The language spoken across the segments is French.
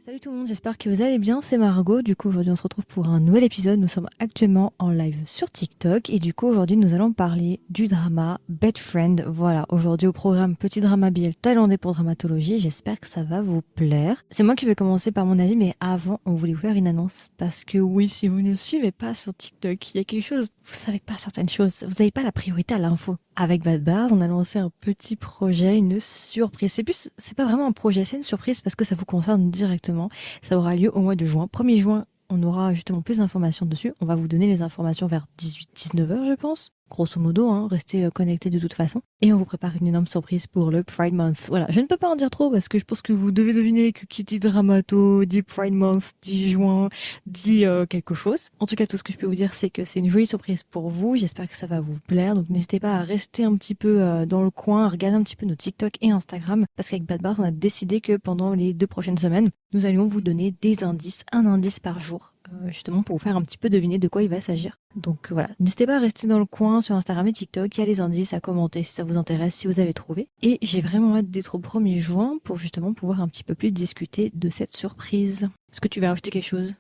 Salut tout le monde, j'espère que vous allez bien, c'est Margot. Du coup, aujourd'hui, on se retrouve pour un nouvel épisode. Nous sommes actuellement en live sur TikTok et du coup, aujourd'hui, nous allons parler du drama Bed Friend. Voilà, aujourd'hui au programme Petit drama BL thaïlandais pour dramatologie. J'espère que ça va vous plaire. C'est moi qui vais commencer par mon avis, mais avant, on voulait vous faire une annonce parce que oui, si vous ne suivez pas sur TikTok, il y a quelque chose, vous savez pas certaines choses, vous n'avez pas la priorité à l'info. Avec Bad Bars, on a lancé un petit projet, une surprise. C'est pas vraiment un projet, c'est une surprise parce que ça vous concerne directement. Ça aura lieu au mois de juin. 1er juin, on aura justement plus d'informations dessus. On va vous donner les informations vers 18-19 heures, je pense. Grosso modo, hein, restez connectés de toute façon. Et on vous prépare une énorme surprise pour le Pride Month. Voilà, je ne peux pas en dire trop parce que je pense que vous devez deviner que qui dit Dramato, dit Pride Month, dit juin, dit quelque chose. En tout cas, tout ce que je peux vous dire, c'est que c'est une jolie surprise pour vous. J'espère que ça va vous plaire. Donc n'hésitez pas à rester un petit peu dans le coin, à regarder un petit peu nos TikTok et Instagram. Parce qu'avec Bad Bar, on a décidé que pendant les 2 prochaines semaines, nous allions vous donner des indices, un indice par jour, justement pour vous faire un petit peu deviner de quoi il va s'agir. Donc voilà, n'hésitez pas à rester dans le coin sur Instagram et TikTok, il y a les indices, à commenter si ça vous intéresse, si vous avez trouvé. Et j'ai vraiment hâte d'être au 1er juin pour justement pouvoir un petit peu plus discuter de cette surprise. Est-ce que tu vas ajouter quelque chose?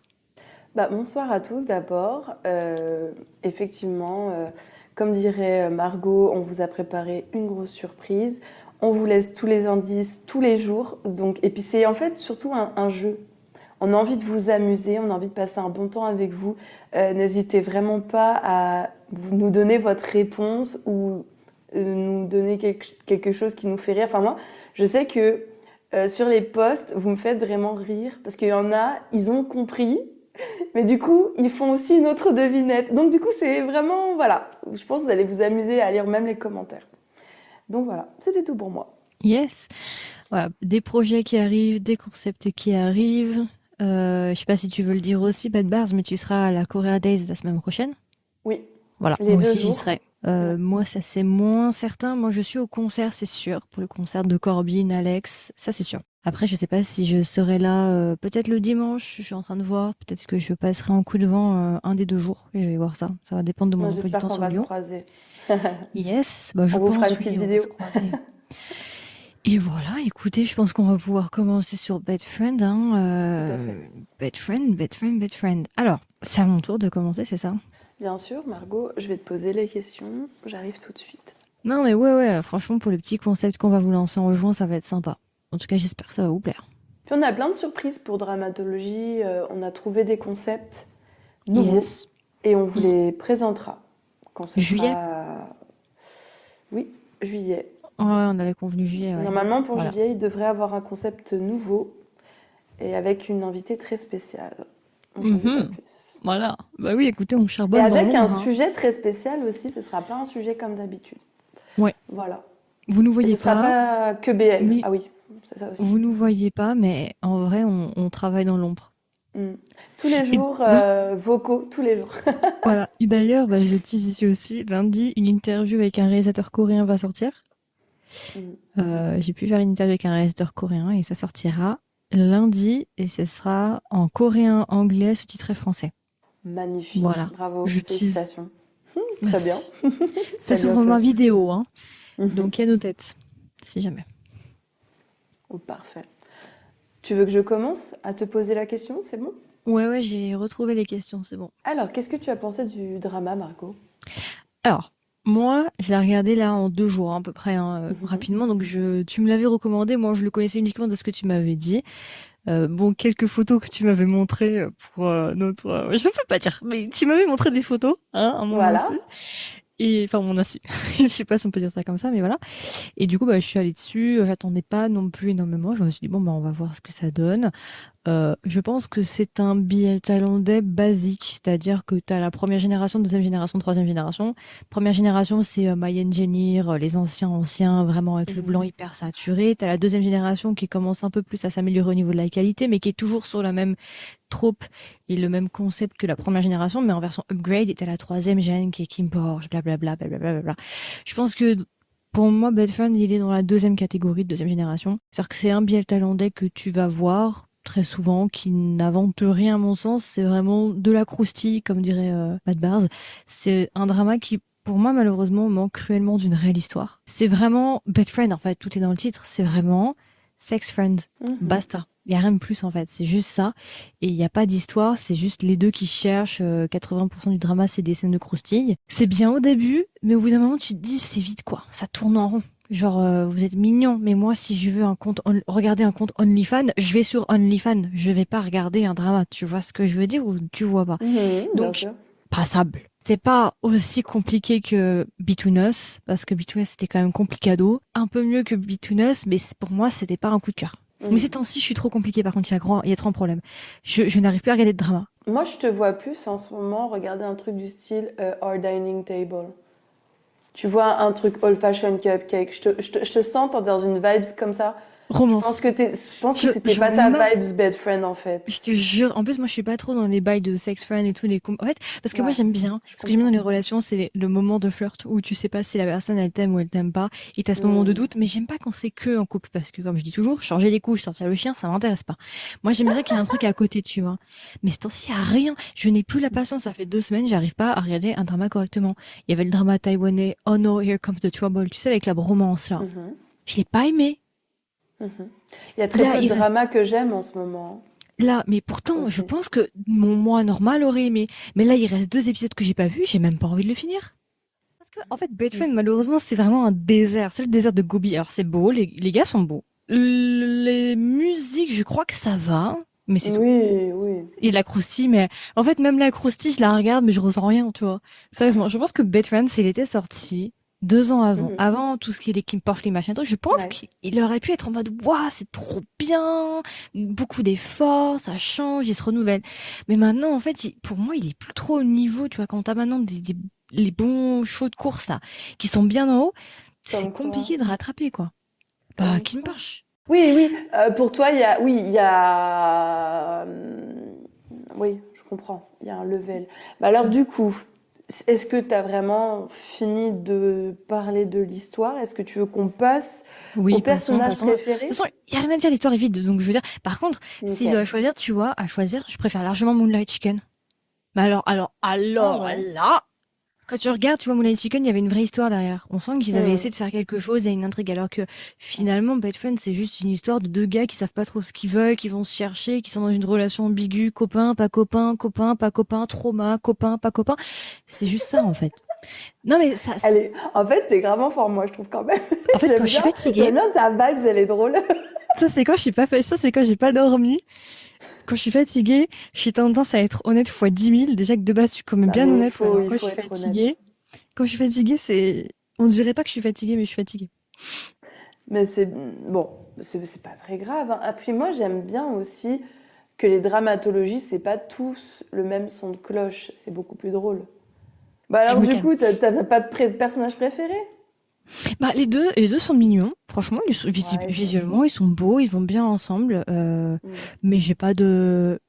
Bonsoir à tous d'abord. Effectivement, comme dirait Margot, on vous a préparé une grosse surprise. On vous laisse tous les indices tous les jours. Donc, et puis c'est en fait surtout un jeu. On a envie de vous amuser, on a envie de passer un bon temps avec vous. N'hésitez vraiment pas à nous donner votre réponse ou nous donner quelque chose qui nous fait rire. Enfin moi, je sais que sur les posts, vous me faites vraiment rire parce qu'il y en a, ils ont compris. Mais du coup, ils font aussi une autre devinette. Donc du coup, c'est vraiment, voilà, je pense que vous allez vous amuser à lire même les commentaires. Donc voilà, c'était tout pour moi. Yes. Voilà, des projets qui arrivent, des concepts qui arrivent. Je sais pas si tu veux le dire aussi, Bad Bars, mais tu seras à la Korea Days la semaine prochaine. Oui, Voilà, les moi deux aussi j'y jours. serai. Ouais. Moi, ça c'est moins certain. Moi, je suis au concert, c'est sûr, pour le concert de Corbin, Alex, ça c'est sûr. Après, je sais pas si je serai là, peut-être le dimanche, je suis en train de voir. Peut-être que je passerai en coup de vent un des 2 jours. Je vais voir ça. Ça va dépendre de Moi, mon emploi du j'espère temps qu'on sur va se Lyon. croiser. Yes, bah je On vous fera une pense, petite oui, on va se vidéo. croiser. Et voilà, écoutez, je pense qu'on va pouvoir commencer sur Bed Friend, hein. Tout à fait. Bed Friend, Bed Friend, Bed Friend. Alors, c'est à mon tour de commencer, c'est ça? Bien sûr, Margot, je vais te poser les questions. J'arrive tout de suite. Non, mais ouais, franchement, pour le petit concept qu'on va vous lancer en juin, ça va être sympa. En tout cas, j'espère que ça va vous plaire. Puis on a plein de surprises pour dramatologie. On a trouvé des concepts nouveaux Yes. et on vous Mm. les présentera quand ce Juillet? sera, oui, juillet. Ouais, on avait convenu juillet, ouais. Normalement, pour Voilà. juillet, il devrait avoir un concept nouveau et avec une invitée très spéciale. On vous en dit pas Mhm. plus. Voilà. Bah oui, écoutez, on Et charbonne dans avec un l'ombre, hein. sujet très spécial aussi, ce sera pas un sujet comme d'habitude. Ouais. Voilà. Vous nous Et ce voyez sera pas, pas que BL. mais Ah oui, c'est ça aussi. vous nous voyez pas, mais en vrai, on travaille dans l'ombre. Mm. Tous les Et jours, oui, vocaux, tous les jours. voilà. Et d'ailleurs, bah, je le tease ici aussi. Lundi, une interview avec un réalisateur coréen va sortir. Mm. J'ai pu faire une interview avec un réalisateur coréen et ça sortira lundi et ce sera en coréen, anglais, sous-titré français. Magnifique. Voilà. Bravo. Je tease. Félicitations. Très bien. Merci. C'est T'as sous bien format fait. vidéo, hein. Mhm. Donc il y a nos têtes, si jamais. Oh, parfait. Tu veux que je commence à te poser la question, c'est bon? Ouais, j'ai retrouvé les questions, c'est bon. Alors, qu'est-ce que tu as pensé du drama, Margot? Alors, moi, je l'ai regardé là en 2 jours à peu près, hein, Mhm. rapidement. Donc tu me l'avais recommandé. Moi, je le connaissais uniquement de ce que tu m'avais dit. Bon, quelques photos que tu m'avais montrées pour notre... je ne peux pas dire, mais tu m'avais montré des photos, hein, à mon Voilà. insu. Et enfin, mon insu. Je sais pas si on peut dire ça comme ça, mais voilà. Et du coup, bah, je suis allée dessus. J'attendais pas non plus énormément. Je me suis dit, bon, bah, on va voir ce que ça donne. Je pense que c'est un BL thaïlandais basique, c'est-à-dire que tu as la première génération, deuxième génération, troisième génération. Première génération, c'est My Engineer, les anciens, vraiment avec le blanc Mhm. hyper saturé. Tu as la deuxième génération qui commence un peu plus à s'améliorer au niveau de la qualité, mais qui est toujours sur la même troupe et le même concept que la première génération, mais en version upgrade. Et tu as la troisième gène qui est Kim Porsche, blablabla, blablabla. Je pense que pour moi, Bedfan, il est dans la deuxième catégorie de deuxième génération. C'est-à-dire que c'est un biel thaïlandais que tu vas voir très souvent, qui n'invente rien à mon sens. C'est vraiment de la croustille, comme dirait Matt Bars. C'est un drama qui, pour moi, malheureusement, manque cruellement d'une réelle histoire. C'est vraiment Bed Friend, en fait, tout est dans le titre. C'est vraiment Sex Friend. Mhm. Basta. Il y a rien de plus en fait, c'est juste ça. Et il n'y a pas d'histoire, c'est juste les deux qui cherchent. 80% du drama, c'est des scènes de croustilles. C'est bien au début, mais au bout d'un moment, tu te dis, c'est vite quoi. Ça tourne en rond. Genre, vous êtes mignon, mais moi, si je veux regarder un compte OnlyFans, je vais sur OnlyFans. Je vais pas regarder un drama. Tu vois ce que je veux dire ou tu vois pas? Mhm, bien Donc, sûr. passable. C'est pas aussi compliqué que Between Us, parce que Between Us, c'était quand même complicado. Un peu mieux que Between Us, mais pour moi, c'était pas un coup de cœur. Mais ces Mhm. temps-ci, je suis trop compliquée, par contre, il y a trop de problèmes. Je n'arrive plus à regarder de drama. Moi, je te vois plus en ce moment regarder un truc du style Our Dining Table. Tu vois, un truc old fashioned cupcake. Je te sens dans une vibes comme ça. Romance. Je pense que c'était J'en pas ta marre. vibes bed friend en fait. Je te jure, en plus moi je suis pas trop dans les bails de sex friend et tout en fait parce que moi Ouais, j'aime bien je ce que j'aime bien dans comprends. les relations c'est le moment de flirt où tu sais pas si la personne elle t'aime ou elle t'aime pas et t'as ce moment de Hmm. doute mais j'aime pas quand c'est que en couple parce que comme je dis toujours changer les couches sortir le chien ça m'intéresse pas. Moi j'aime bien qu'il y ait un truc à côté tu vois mais ce temps-ci y a rien, je n'ai plus la patience, ça fait 2 semaines j'arrive pas à regarder un drama correctement. Il y avait le drama taïwanais Oh no here comes the trouble tu sais avec la bromance là, Mhm, je l'ai pas aimé. mhm. Il y a très Là peu de il reste dramas que j'aime en ce moment. Là, mais Trop pourtant, je triste. pense que mon moi normal aurait aimé. Mais là, il reste 2 épisodes que j'ai pas vus, j'ai même pas envie de le finir. Parce que, en fait, Mm. Bedford, malheureusement, c'est vraiment un désert. C'est le désert de Gobi. Alors, c'est beau, les gars sont beaux. Les musiques, je crois que ça va, mais c'est tout. Oui, oui. Et la croustille, mais en fait, même la croustille, je la regarde, mais je ressens rien, tu vois. Sérieusement, je pense que Bedfriend, s'il était sorti 2 ans avant, Mhm. avant tout ce qui est les Kim Porsche, les machins, et tout, je pense Ouais. qu'il aurait pu être en mode, waouh, c'est trop bien, beaucoup d'efforts, ça change, il se renouvelle. Mais maintenant, en fait, pour moi, il est plus trop au niveau, tu vois, quand t'as maintenant les bons chevaux de course, là, qui sont bien en haut, c'est Comme quoi. compliqué de rattraper, quoi. Bah, Comme Kim quoi. Porsche. Oui, oui. Pour toi, il y a. Oui, je comprends. Il y a un level. Bah alors, du coup, est-ce que tu as vraiment fini de parler de l'histoire? Est-ce que tu veux qu'on passe au Oui, passons, personnage passons. De toute préféré? façon, il n'y a rien à dire, l'histoire est vide. Donc, je veux dire, par contre, Ok. si je dois choisir, tu vois, à choisir, je préfère largement Moonlight Chicken. Mais Ah alors, ouais. là, quand tu regardes, tu vois, Moonlight Chicken, il y avait une vraie histoire derrière. On sent qu'ils avaient Hmm. essayé de faire quelque chose et une intrigue, alors que finalement, Bad Fun, c'est juste une histoire de deux gars qui savent pas trop ce qu'ils veulent, qui vont se chercher, qui sont dans une relation ambiguë, copain, pas copain, copain, pas copain, trauma, copain, pas copain. C'est juste ça, en fait. Non, mais ça, Allez, en fait, t'es vraiment fort, moi, je trouve quand même. en fait, quand je suis J'aime fatiguée, bien ta vibes, elle est drôle. ça, c'est quand je suis pas fait, ça, c'est quand j'ai pas dormi. Quand je suis fatiguée, j'ai tendance à être honnête fois 10 000. Déjà que de base, je suis quand même Non, bien mais honnête, mais alors il quand je faut suis être honnête. fatiguée, c'est... On dirait pas que je suis fatiguée, mais je suis fatiguée. Mais c'est bon, c'est pas très grave, hein. Ah, puis moi, j'aime bien aussi que les dramatologies, c'est pas tous le même son de cloche. C'est beaucoup plus drôle. Bah Je alors, me du calme. coup, t'as pas de personnage préféré? Bah, les deux sont mignons. Franchement, Ouais, ils sont visuellement, chou. ils sont beaux, ils vont bien ensemble. Mm. Mais j'ai pas de...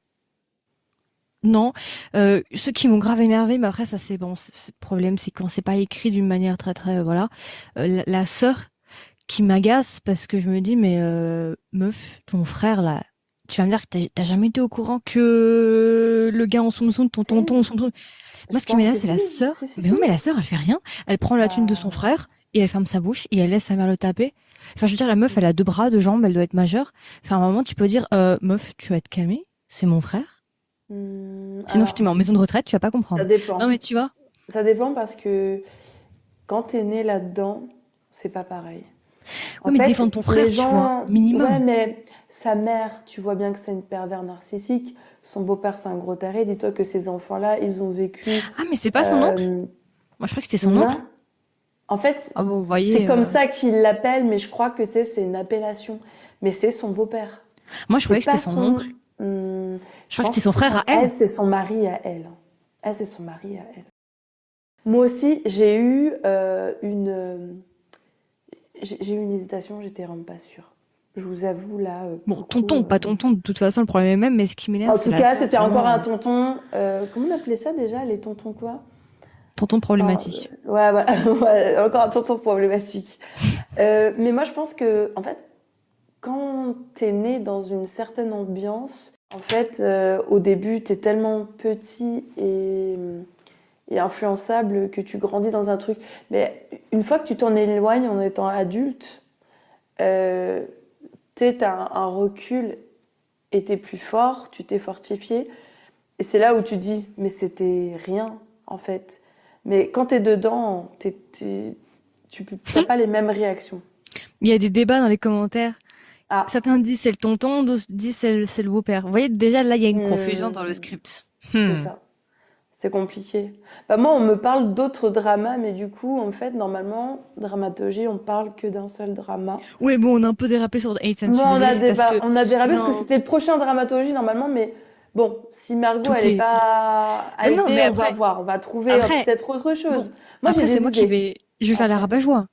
Non. Ceux qui m'ont grave énervé, mais après, ça, c'est bon. Le problème, c'est quand c'est pas écrit d'une manière très, très... voilà. La sœur qui m'agace parce que je me dis, mais meuf, ton frère là, tu vas me dire que t'as jamais été au courant que le gars en soum-soum, ton tonton en Si, soum-soum. Moi, je ce qui pense m'énerve, que c'est si. la Si, sœur. si, Mais oui, si. mais la sœur, elle fait rien. Elle prend la thune de son Bah, frère et elle ferme sa bouche et elle laisse sa mère le taper. Enfin, je veux dire, la meuf, elle a 2 bras, 2 jambes, elle doit être majeure. Enfin, à un moment, tu peux dire, meuf, tu vas te calmer, c'est mon frère. Sinon, je te alors, mets en maison de retraite, tu vas pas ça comprendre. Non, dépend. mais tu vois. Ça dépend parce que quand t'es né là-dedans, c'est pas pareil. En Oui, mais fait, défendre ton frère, les tu vois, gens, ouais, minimum. mais sa mère, tu vois bien que c'est une pervers narcissique. Son beau-père, c'est un gros taré. Dis-toi que ces enfants-là, ils ont vécu. Ah, mais c'est pas son oncle? euh, Moi, je crois que c'était son oncle. non. En fait, Ah bon, vous c'est voyez. comme ça qu'ils l'appellent, mais je crois que tu sais, c'est une appellation. Mais c'est son beau-père. Moi, je C'est croyais que c'était pas son oncle. son. Je Je crois que pense c'était que son c'est frère son. à elle. Elle, c'est son mari à elle. Elle, c'est son mari à elle. Moi aussi, j'ai eu une hésitation, j'étais vraiment pas sûre. Je vous avoue, là, pour Bon, le coup. tonton, pas tonton, de toute façon, le problème est même, mais ce qui m'énerve, En c'est tout la cas, sœur, c'était encore un vraiment. tonton. Comment on appelait ça déjà? Les tontons quoi? Tonton Sans- problématique. Ouais, voilà. Ouais, encore un tonton problématique. Mais moi, je pense que, en fait, quand t'es né dans une certaine ambiance, en fait, au début, t'es tellement petit et influençable que tu grandis dans un truc. Mais une fois que tu t'en éloignes en étant adulte, euh, tu sais, t'as un recul et t'es plus fort, tu t'es fortifié. Et c'est là où tu dis, mais c'était rien, en fait. Mais quand t'es dedans, tu n'as pas les mêmes réactions. Il y a des débats dans les commentaires. Ah, Certains disent c'est le tonton, d'autres disent c'est le beau-père. Vous voyez, déjà là, il y a une confusion dans le hmm, script. c'est ça. C'est compliqué. Bah, moi, on me parle d'autres dramas, mais du coup, en fait, normalement, dramatologie, on parle que d'un seul drama. Oui, bon, on a un peu dérapé sur Eight Sense, je Moi, suis désolée, c'est parce que... on a dérapé parce que Non, c'était le prochain dramatologie, normalement, mais bon, si Margot, elle tout est est... pas Mais non, mais hypée, on va après, voir, on va trouver après, peut-être autre bon, chose. Moi, j'ai après c'est des moi qui idées. vais... Je vais faire la Après. rabat-joie.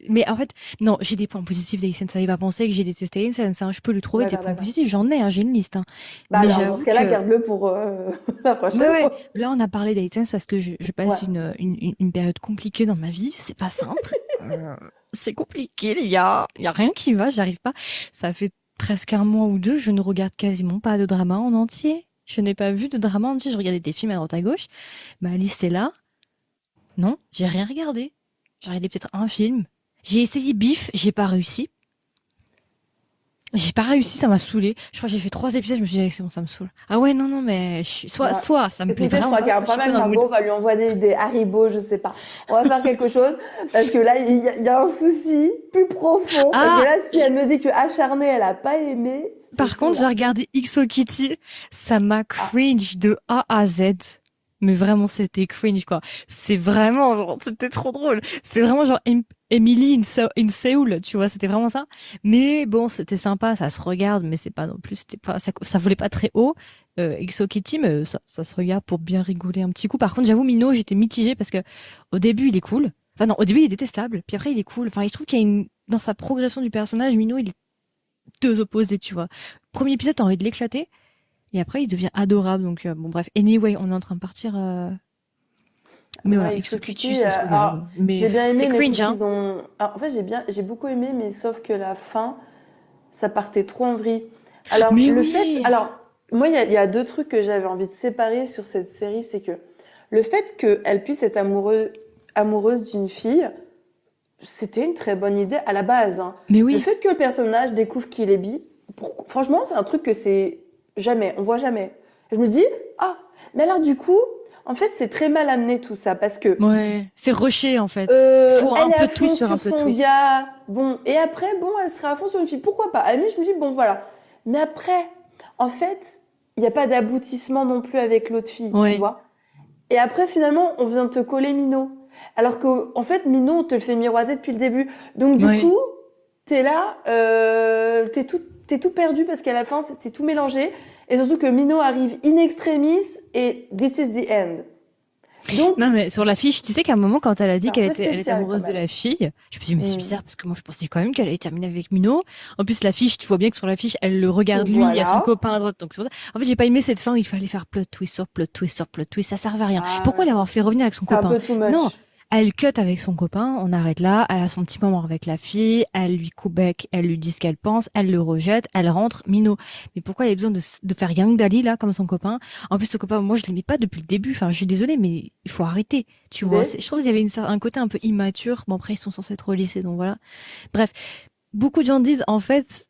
Mais en fait, non, j'ai des points positifs d'Eight Sense. Ça va pas penser que j'ai détesté Eight Sense, hein. Je peux lui trouver des D'accord, points d'accord. positifs. J'en ai, hein, j'ai une liste, hein. Bah Mais alors, dans ce j'avoue cas-là, que... garde-le pour la Ouais, prochaine ouais. fois. Là, on a parlé d'Eight Sense parce que je Ouais. passe une période compliquée dans ma vie. C'est pas simple. C'est compliqué, les gars. Il y a rien qui va, j'arrive pas. Ça fait presque un mois ou deux, je ne regarde quasiment pas de drama en entier. Je n'ai pas vu de drama en entier. Je regardais des films à droite à gauche. Ma liste est là. Non, j'ai rien regardé. J'ai regardé peut-être un film. J'ai essayé Beef, j'ai pas réussi. J'ai pas réussi, ça m'a saoulé. Je crois que j'ai fait 3 épisodes, je me suis dit, allez, c'est bon, ça me saule. Ah ouais, non, non, mais Bah, soit ça me plaît écoutez, je vraiment crois qu'il pas, y a soit je pas suis pas mal dans le Margot, mood. on va lui envoyer des Haribo, je sais pas. On va faire quelque chose parce que là, il y a un souci plus profond. Parce que Ah, là, si elle me dit que acharnée, elle a pas aimé, c'est par chaud contre, j'ai là. regardé XO Kitty, ça m'a Ah, cringe de A à Z. Mais vraiment, c'était cringe, quoi. C'est vraiment, genre, c'était trop drôle. C'est vraiment genre Emily in Seoul, tu vois, c'était vraiment ça. Mais bon, c'était sympa, ça se regarde, mais c'est pas non plus, c'était pas, ça volait pas très haut. XO Kitty, mais ça se regarde pour bien rigoler un petit coup. Par contre, j'avoue, Mino, j'étais mitigée parce que au début, il est cool. Enfin non, au début, il est détestable. Puis après, il est cool. Enfin, je trouve qu'il y a dans sa progression du personnage, Mino, il est deux opposés, tu vois. Premier épisode, t'as envie de l'éclater, et après, il devient adorable. Donc, bon, bref. Anyway, on est en train de partir. Mais voilà, ouais, Exocutie, Exocutie, ça se alors, regarde. Mais j'ai bien c'est aimé, mais je cringe, trouve hein. qu'ils ont. Alors, en fait, j'ai beaucoup aimé, mais sauf que la fin, ça partait trop en vrille. Alors, Mais le fait. oui! Alors, moi, il y a deux trucs que j'avais envie de séparer sur cette série, c'est que le fait qu'elle puisse être amoureuse d'une fille, c'était une très bonne idée à la base, hein. Mais Le oui. fait que le personnage découvre qu'il est bi, franchement, c'est un truc que c'est jamais, on voit jamais. Je me dis, ah, mais alors du coup, en fait, c'est très mal amené tout ça parce que Ouais. C'est rushé, en fait. Faut un elle est à peu de twist fond sur un sur peu de son twist. gars, bon, et après, bon, elle sera à fond sur une fille, pourquoi pas? À la limite, je me dis, bon, voilà. Mais après, en fait, il n'y a pas d'aboutissement non plus avec l'autre fille, tu Ouais. vois. Et après, finalement, on vient te coller Mino. Alors qu'en en fait, Mino, on te le fait miroiter depuis le début. Donc, du Ouais. coup, t'es là, t'es tout perdu parce qu'à la fin, c'est tout mélangé. Et surtout que Mino arrive in extremis et this is the end. Donc, Non, mais sur l'affiche, tu sais qu'à un moment, quand elle a c'est dit un peu elle était spécial quand amoureuse de même. la fille, je me suis dit, mais c'est Hmm. bizarre, parce que moi, je pensais quand même qu'elle allait terminer avec Mino. En plus, l'affiche, tu vois bien que sur l'affiche, elle le regarde lui, il y a son Voilà. copain à droite, donc c'est pour ça. En fait, j'ai pas aimé cette fin où il fallait faire plot twist sur plot twist sur plot twist, ça servait à rien. Ah Pourquoi ouais. l'avoir fait revenir avec son C'est un copain? peu too Non. much. Elle cut avec son copain, on arrête là, elle a son petit moment avec la fille, elle lui coupe bec, elle lui dit ce qu'elle pense, elle le rejette, elle rentre, Mino. Mais pourquoi il y a besoin de faire Yang Dali là, comme son copain? En plus, ce copain, moi, je l'aimais pas depuis le début, enfin, je suis désolée, mais il faut arrêter. Tu vois, B. je trouve qu'il y avait un côté un peu immature. Bon, après, ils sont censés être au lycée, donc voilà. Bref, beaucoup de gens disent, en fait,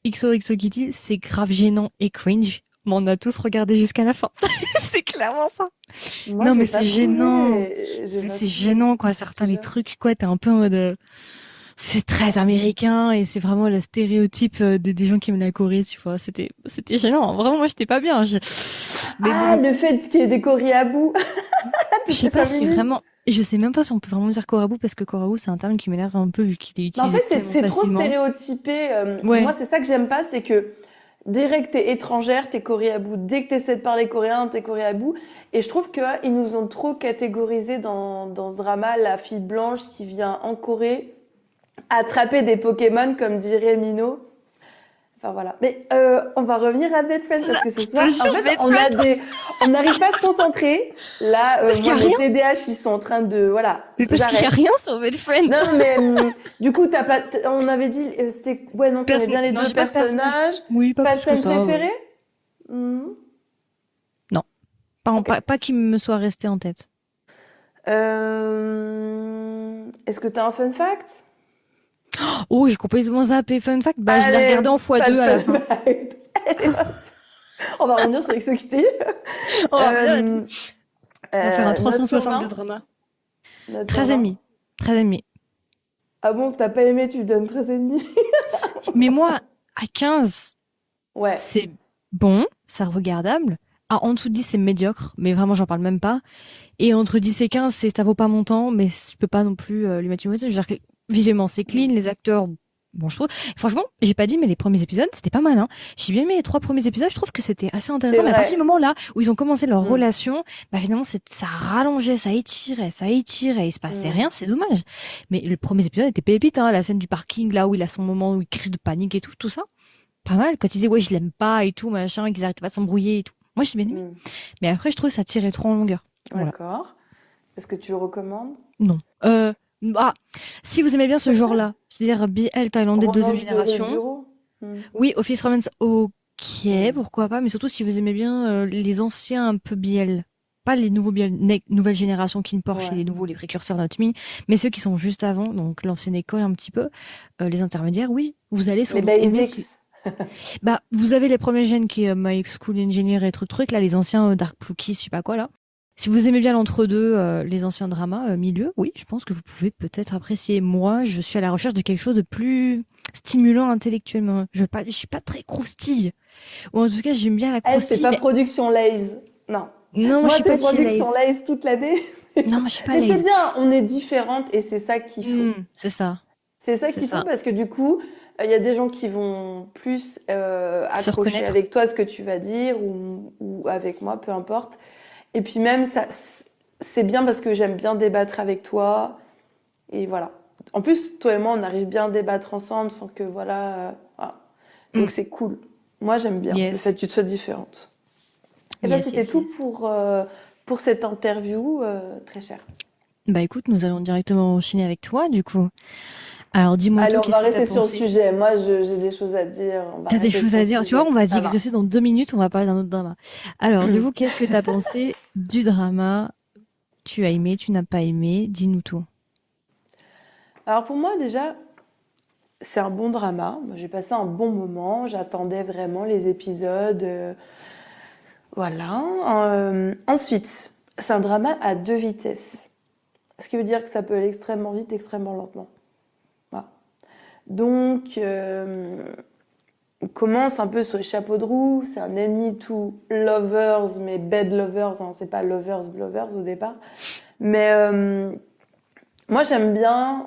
XOXO Kitty, c'est grave gênant et cringe. Mais on a tous regardé jusqu'à la fin. C'est clairement ça. Moi, Non, j'ai mais pas c'est gênant. trouvé. J'ai C'est pas c'est trouvé gênant, quoi, ça certains les super. trucs, quoi. T'es un peu en mode, c'est très américain et c'est vraiment le stéréotype des gens qui aiment la Corée, tu vois. C'était gênant. Vraiment, moi, j'étais pas bien. Mais Ah, bon, le fait qu'il y ait des à je toutes sais les pas 5 si minutes. vraiment, je sais même pas si on peut vraiment dire Korabu parce que Korabu, c'est un terme qui m'énerve un peu vu qu'il est Mais en utilisé fait, tellement c'est trop facilement. stéréotypé. Moi, Ouais. c'est ça que j'aime pas, c'est que dès que t'es étrangère, t'es coréabou. Dès que t'essaies de parler coréen, t'es coréabou. Et je trouve qu'ils nous ont trop catégorisé dans ce drama la fille blanche qui vient en Corée attraper des Pokémon, comme dirait Mino. Enfin voilà. Mais on va revenir à Bedfriend parce que ce Je te soir, en jure, fait, bête friend. on n'arrive pas à se concentrer. Là, Parce qu'il moi, y a mes rien. TDAH, ils sont en train de, voilà, Mais parce qu'il y a j'arrête. rien sur bête friend. Non, mais du coup, on avait dit, c'était, ouais, non, t'aimais bien les Non, deux j'ai pas de personnage. personnages. Oui, pas Pas de plus que scène ça. préférée? Hmm, Non, ok. pas qui me soit resté en tête. Est-ce que t'as un fun fact? Oh, j'ai complètement zappé. Fun fact, bah, je l'ai regardé Allez, en pas de x2 à la fun fin. fact. On va revenir sur Exocuté. On va revenir là-dessus. Euh, On va faire un Note sur 360 de 20. drama. Note sur 20. 13,5. 13,5. Ah bon, t'as pas aimé, tu lui donnes 13,5. Mais moi, à 15, Ouais. c'est bon, c'est regardable. Ah, en dessous de 10, c'est médiocre, mais vraiment, j'en parle même pas. Et entre 10 et 15, ça vaut pas mon temps, mais je peux pas non plus lui mettre une moitié. Je veux dire que visuellement, c'est clean, Mm. les acteurs, bon, je trouve. Franchement, j'ai pas dit, mais les premiers épisodes, c'était pas mal, hein. J'ai bien aimé les 3 premiers épisodes, je trouve que c'était assez C'est intéressant. Mais à partir du vrai. moment là où ils ont commencé leur Mm. relation, bah finalement, ça rallongeait, ça étirait, il se passait Mm. rien, c'est dommage. Mais le premier épisode était pépite, hein, la scène du parking, là où il a son moment où il crie de panique et tout, tout ça. Pas mal, quand il disait, ouais, je l'aime pas et tout, machin, qu'ils arrêtaient pas de s'embrouiller et tout. Moi, j'ai bien aimé. Mm. Mais après, je trouve que ça tirait trop en longueur. Voilà. D'accord. Est-ce que tu le recommandes? Non. Ah, si vous aimez bien ce genre-là, c'est-à-dire BL thaïlandais de deuxième Romance de génération, bureau? Mm. oui, Office Romance, ok, Mm. pourquoi pas, mais surtout si vous aimez bien les anciens un peu BL. Pas les nouveaux BL, nouvelle génération King Porsche et Ouais. les nouveaux, les précurseurs d'Otmi, mais ceux qui sont juste avant, donc l'ancienne école un petit peu, les intermédiaires, oui, vous allez sans Les doute aimer. basics. Bah, vous avez les premiers gènes qui est My School Engineer et truc, là, les anciens Dark Blue Kiss, je sais pas quoi, là. Si vous aimez bien l'entre-deux, les anciens dramas, milieu, oui, je pense que vous pouvez peut-être apprécier. Moi, je suis à la recherche de quelque chose de plus stimulant intellectuellement. Je suis pas très croustille. Ou en tout cas, j'aime bien la Elle, c'est croustille, pas mais production Lays. Non. non, moi, je Moi, suis c'est pas production chillaise. Lays toute l'année. Non, moi, je suis pas Mais c'est lazy. bien, on est différentes et c'est ça qu'il faut. C'est ça, C'est ça c'est qu'il faut ça. parce que du coup, il y a des gens qui vont plus Se accrocher reconnaître. avec toi ce que tu vas dire ou avec moi, peu importe. Et puis même, ça, c'est bien parce que j'aime bien débattre avec toi. Et voilà. En plus, toi et moi, on arrive bien à débattre ensemble sans que, voilà. Voilà. Mm. Donc c'est cool. Moi, j'aime bien le fait Yes, que tu sois différente. Et ben, yes, c'était yes, tout yes. pour cette interview très chère. Bah écoute, nous allons directement enchaîner avec toi, du coup. Alors, dis-moi Allez, tout, on va qu'est-ce que t'as rester sur le pensé? sujet. Moi, j'ai des choses à dire. On va T'as des rester choses sur à le dire. Tu vois, sujet. on va Ça va. digresser dans 2 minutes, on va parler d'un autre drama. Alors, du coup, qu'est-ce que t'as pensé du drama? Tu as aimé, tu n'as pas aimé? Dis-nous tout. Alors pour moi, déjà, c'est un bon drama. Moi, j'ai passé un bon moment. J'attendais vraiment les épisodes. Voilà. Ensuite, c'est un drama à deux vitesses. Ce qui veut dire que ça peut aller extrêmement vite, extrêmement lentement. Voilà. Donc, on commence un peu sur les chapeaux de roue. C'est un enemy to lovers, mais bad lovers. Hein, c'est pas lovers, lovers au départ. Mais moi, j'aime bien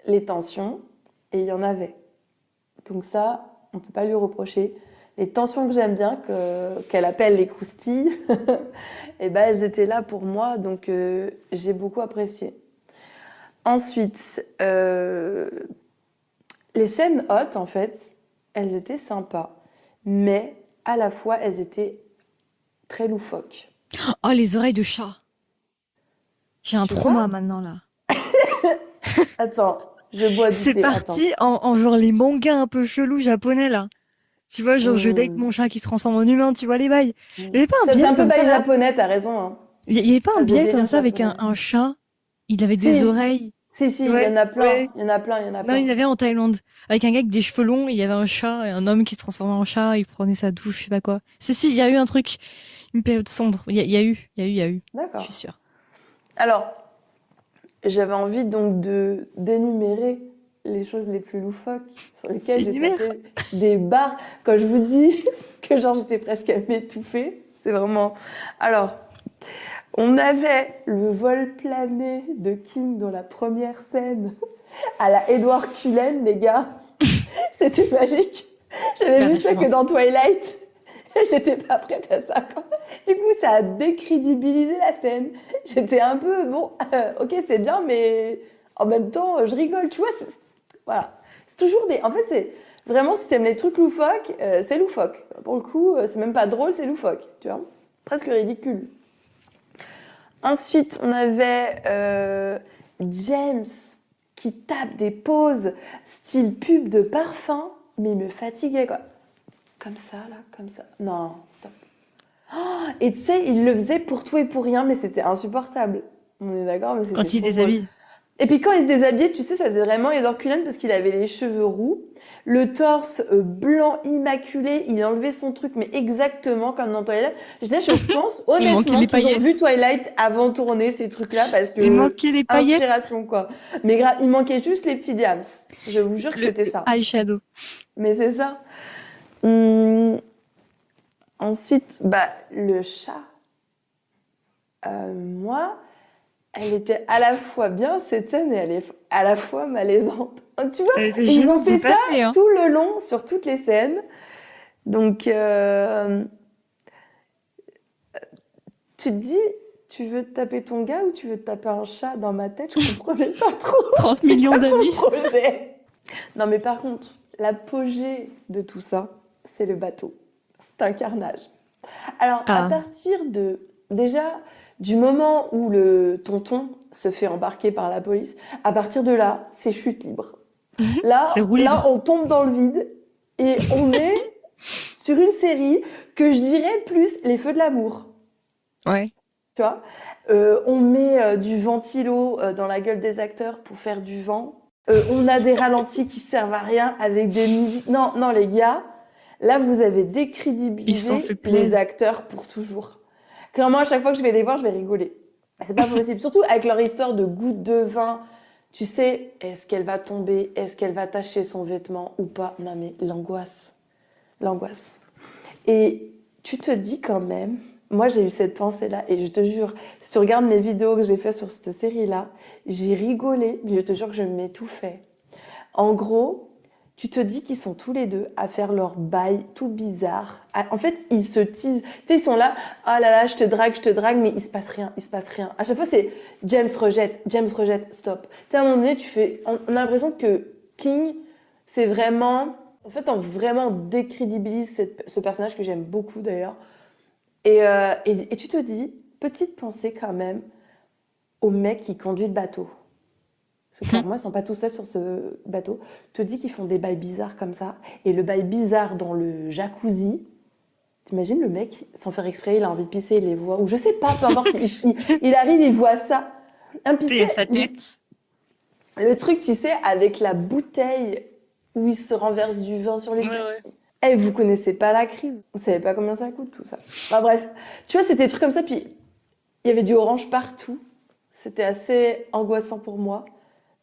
les tensions. Et il y en avait. Donc ça, on peut pas lui reprocher. Les tensions que j'aime bien, qu'elle appelle les croustilles, et ben elles étaient là pour moi, donc j'ai beaucoup apprécié. Ensuite, les scènes hautes, en fait, elles étaient sympas, mais à la fois, elles étaient très loufoques. Oh, les oreilles de chat. J'ai un Tu vois? trauma maintenant, là. Attends, je bois du C'est thé, attends. parti en genre les mangas un peu chelous japonais, là. Tu vois, genre, je date Hmm. mon chat qui se transforme en humain, tu vois les bails. Il y avait pas un Ça faisait biel un peu comme ça, bail là? japonais, t'as raison, hein. Il y avait pas Ça un faisait biel comme délire ça avec japonais. un chat? Il avait des Si, oreilles. si, il y en Ouais, a plein, ouais. il y en a plein, il y en a Non, il plein. y en avait en Thaïlande. Avec un gars avec des cheveux longs, il y avait un chat et un homme qui se transformait en chat, il prenait sa douche, je sais pas quoi. Si, il y a eu un truc, une période sombre. Il y a eu, il y a eu, il y a eu. Je suis D'accord. sûre. Alors, j'avais envie donc de d'énumérer les choses les plus loufoques sur lesquelles j'ai Univers. tapé des barres. Quand je vous dis que genre j'étais presque à m'étouffer, c'est vraiment. Alors, on avait le vol plané de King dans la première scène à la Edward Cullen, les gars. C'était magique. J'avais La vu ça que référence. dans Twilight. J'étais pas prête à ça. Quoi. Du coup, ça a décrédibilisé la scène. J'étais un peu, bon, ok, c'est bien, mais en même temps, je rigole, tu vois. Voilà. C'est toujours des. En fait, c'est vraiment, si t'aimes les trucs loufoques, c'est loufoque. Pour le coup, c'est même pas drôle, c'est loufoque, tu vois. Presque ridicule. Ensuite, on avait James qui tape des pauses style pub de parfum, mais il me fatiguait, quoi. Comme ça, là, comme ça. Non, stop. Et tu sais, il le faisait pour tout et pour rien, mais c'était insupportable. On est d'accord, mais c'était Quand il se trop drôle. déshabille. Et puis quand il se déshabillait, tu sais, ça faisait vraiment Edward Cullen parce qu'il avait les cheveux roux, le torse blanc immaculé, il enlevait son truc, mais exactement comme dans Twilight. Je pense Il manquait honnêtement les qu'ils ont vu paillettes. Twilight avant de tourner ces trucs-là parce Il que manquait les paillettes. inspiration quoi. Mais il manquait juste les petits diams. Je vous jure que c'était Le ça. eyeshadow. Mais c'est ça. Hum, ensuite, bah le chat. Moi, elle était à la fois bien cette scène et elle est à la fois malaisante. Donc, tu vois, Elle était ils ont gênante fait de ça passer, hein. tout le long sur toutes les scènes. Donc, tu te dis, tu veux te taper ton gars ou tu veux te taper un chat? Dans ma tête, je comprenais pas trop. 30 C'est millions quoi son d'amis. projet? Non, mais par contre, l'apogée de tout ça, c'est le bateau. C'est un carnage. Alors, à Ah, partir de, déjà, du moment où le tonton se fait embarquer par la police, à partir de là, c'est chute libre. c'est Là, roue là, libre. on tombe dans le vide et on est sur une série que je dirais plus les feux de l'amour. Ouais. Tu vois. On met du ventilo dans la gueule des acteurs pour faire du vent. On a des ralentis qui servent à rien avec des musiques. Non, non, les gars, là, vous avez Ils se sont fait décrédibilisé les plaisir. acteurs pour toujours. Clairement, à chaque fois que je vais les voir, je vais rigoler. C'est pas possible. Surtout avec leur histoire de goutte de vin. Tu sais, est-ce qu'elle va tomber? Est-ce qu'elle va tacher son vêtement ou pas? Non, mais l'angoisse. L'angoisse. Et tu te dis quand même, moi j'ai eu cette pensée-là, et je te jure, si tu regardes mes vidéos que j'ai fait sur cette série-là, j'ai rigolé, mais je te jure que je m'étouffais. En gros, tu te dis qu'ils sont tous les deux à faire leur bail tout bizarre. En fait, ils se teasent. Tu sais, ils sont là, oh là là, je te drague, mais il se passe rien, il se passe rien. À chaque fois, c'est James rejette, stop. Tu sais, à un moment donné, on a l'impression que King, c'est vraiment, en fait, on vraiment décrédibilise ce personnage que j'aime beaucoup d'ailleurs. Et tu te dis, petite pensée quand même au mec qui conduit le bateau. Parce que clairement, ils sont pas tout seuls sur ce bateau. Tu te dis qu'ils font des bails bizarres comme ça. Et le bail bizarre dans le jacuzzi, t'imagines le mec, sans faire exprès, il a envie de pisser, il les voit. Ou je sais pas, peu importe, il arrive, il voit ça. Un C'est pisser, sa tête. le truc, tu sais, avec la bouteille où il se renverse du vin sur les Ouais, genoux. ouais. Eh, vous connaissez pas la crise. Vous savez pas combien ça coûte, tout ça. Enfin bref. Tu vois, c'était des trucs comme ça. Puis, il y avait du orange partout. C'était assez angoissant pour moi.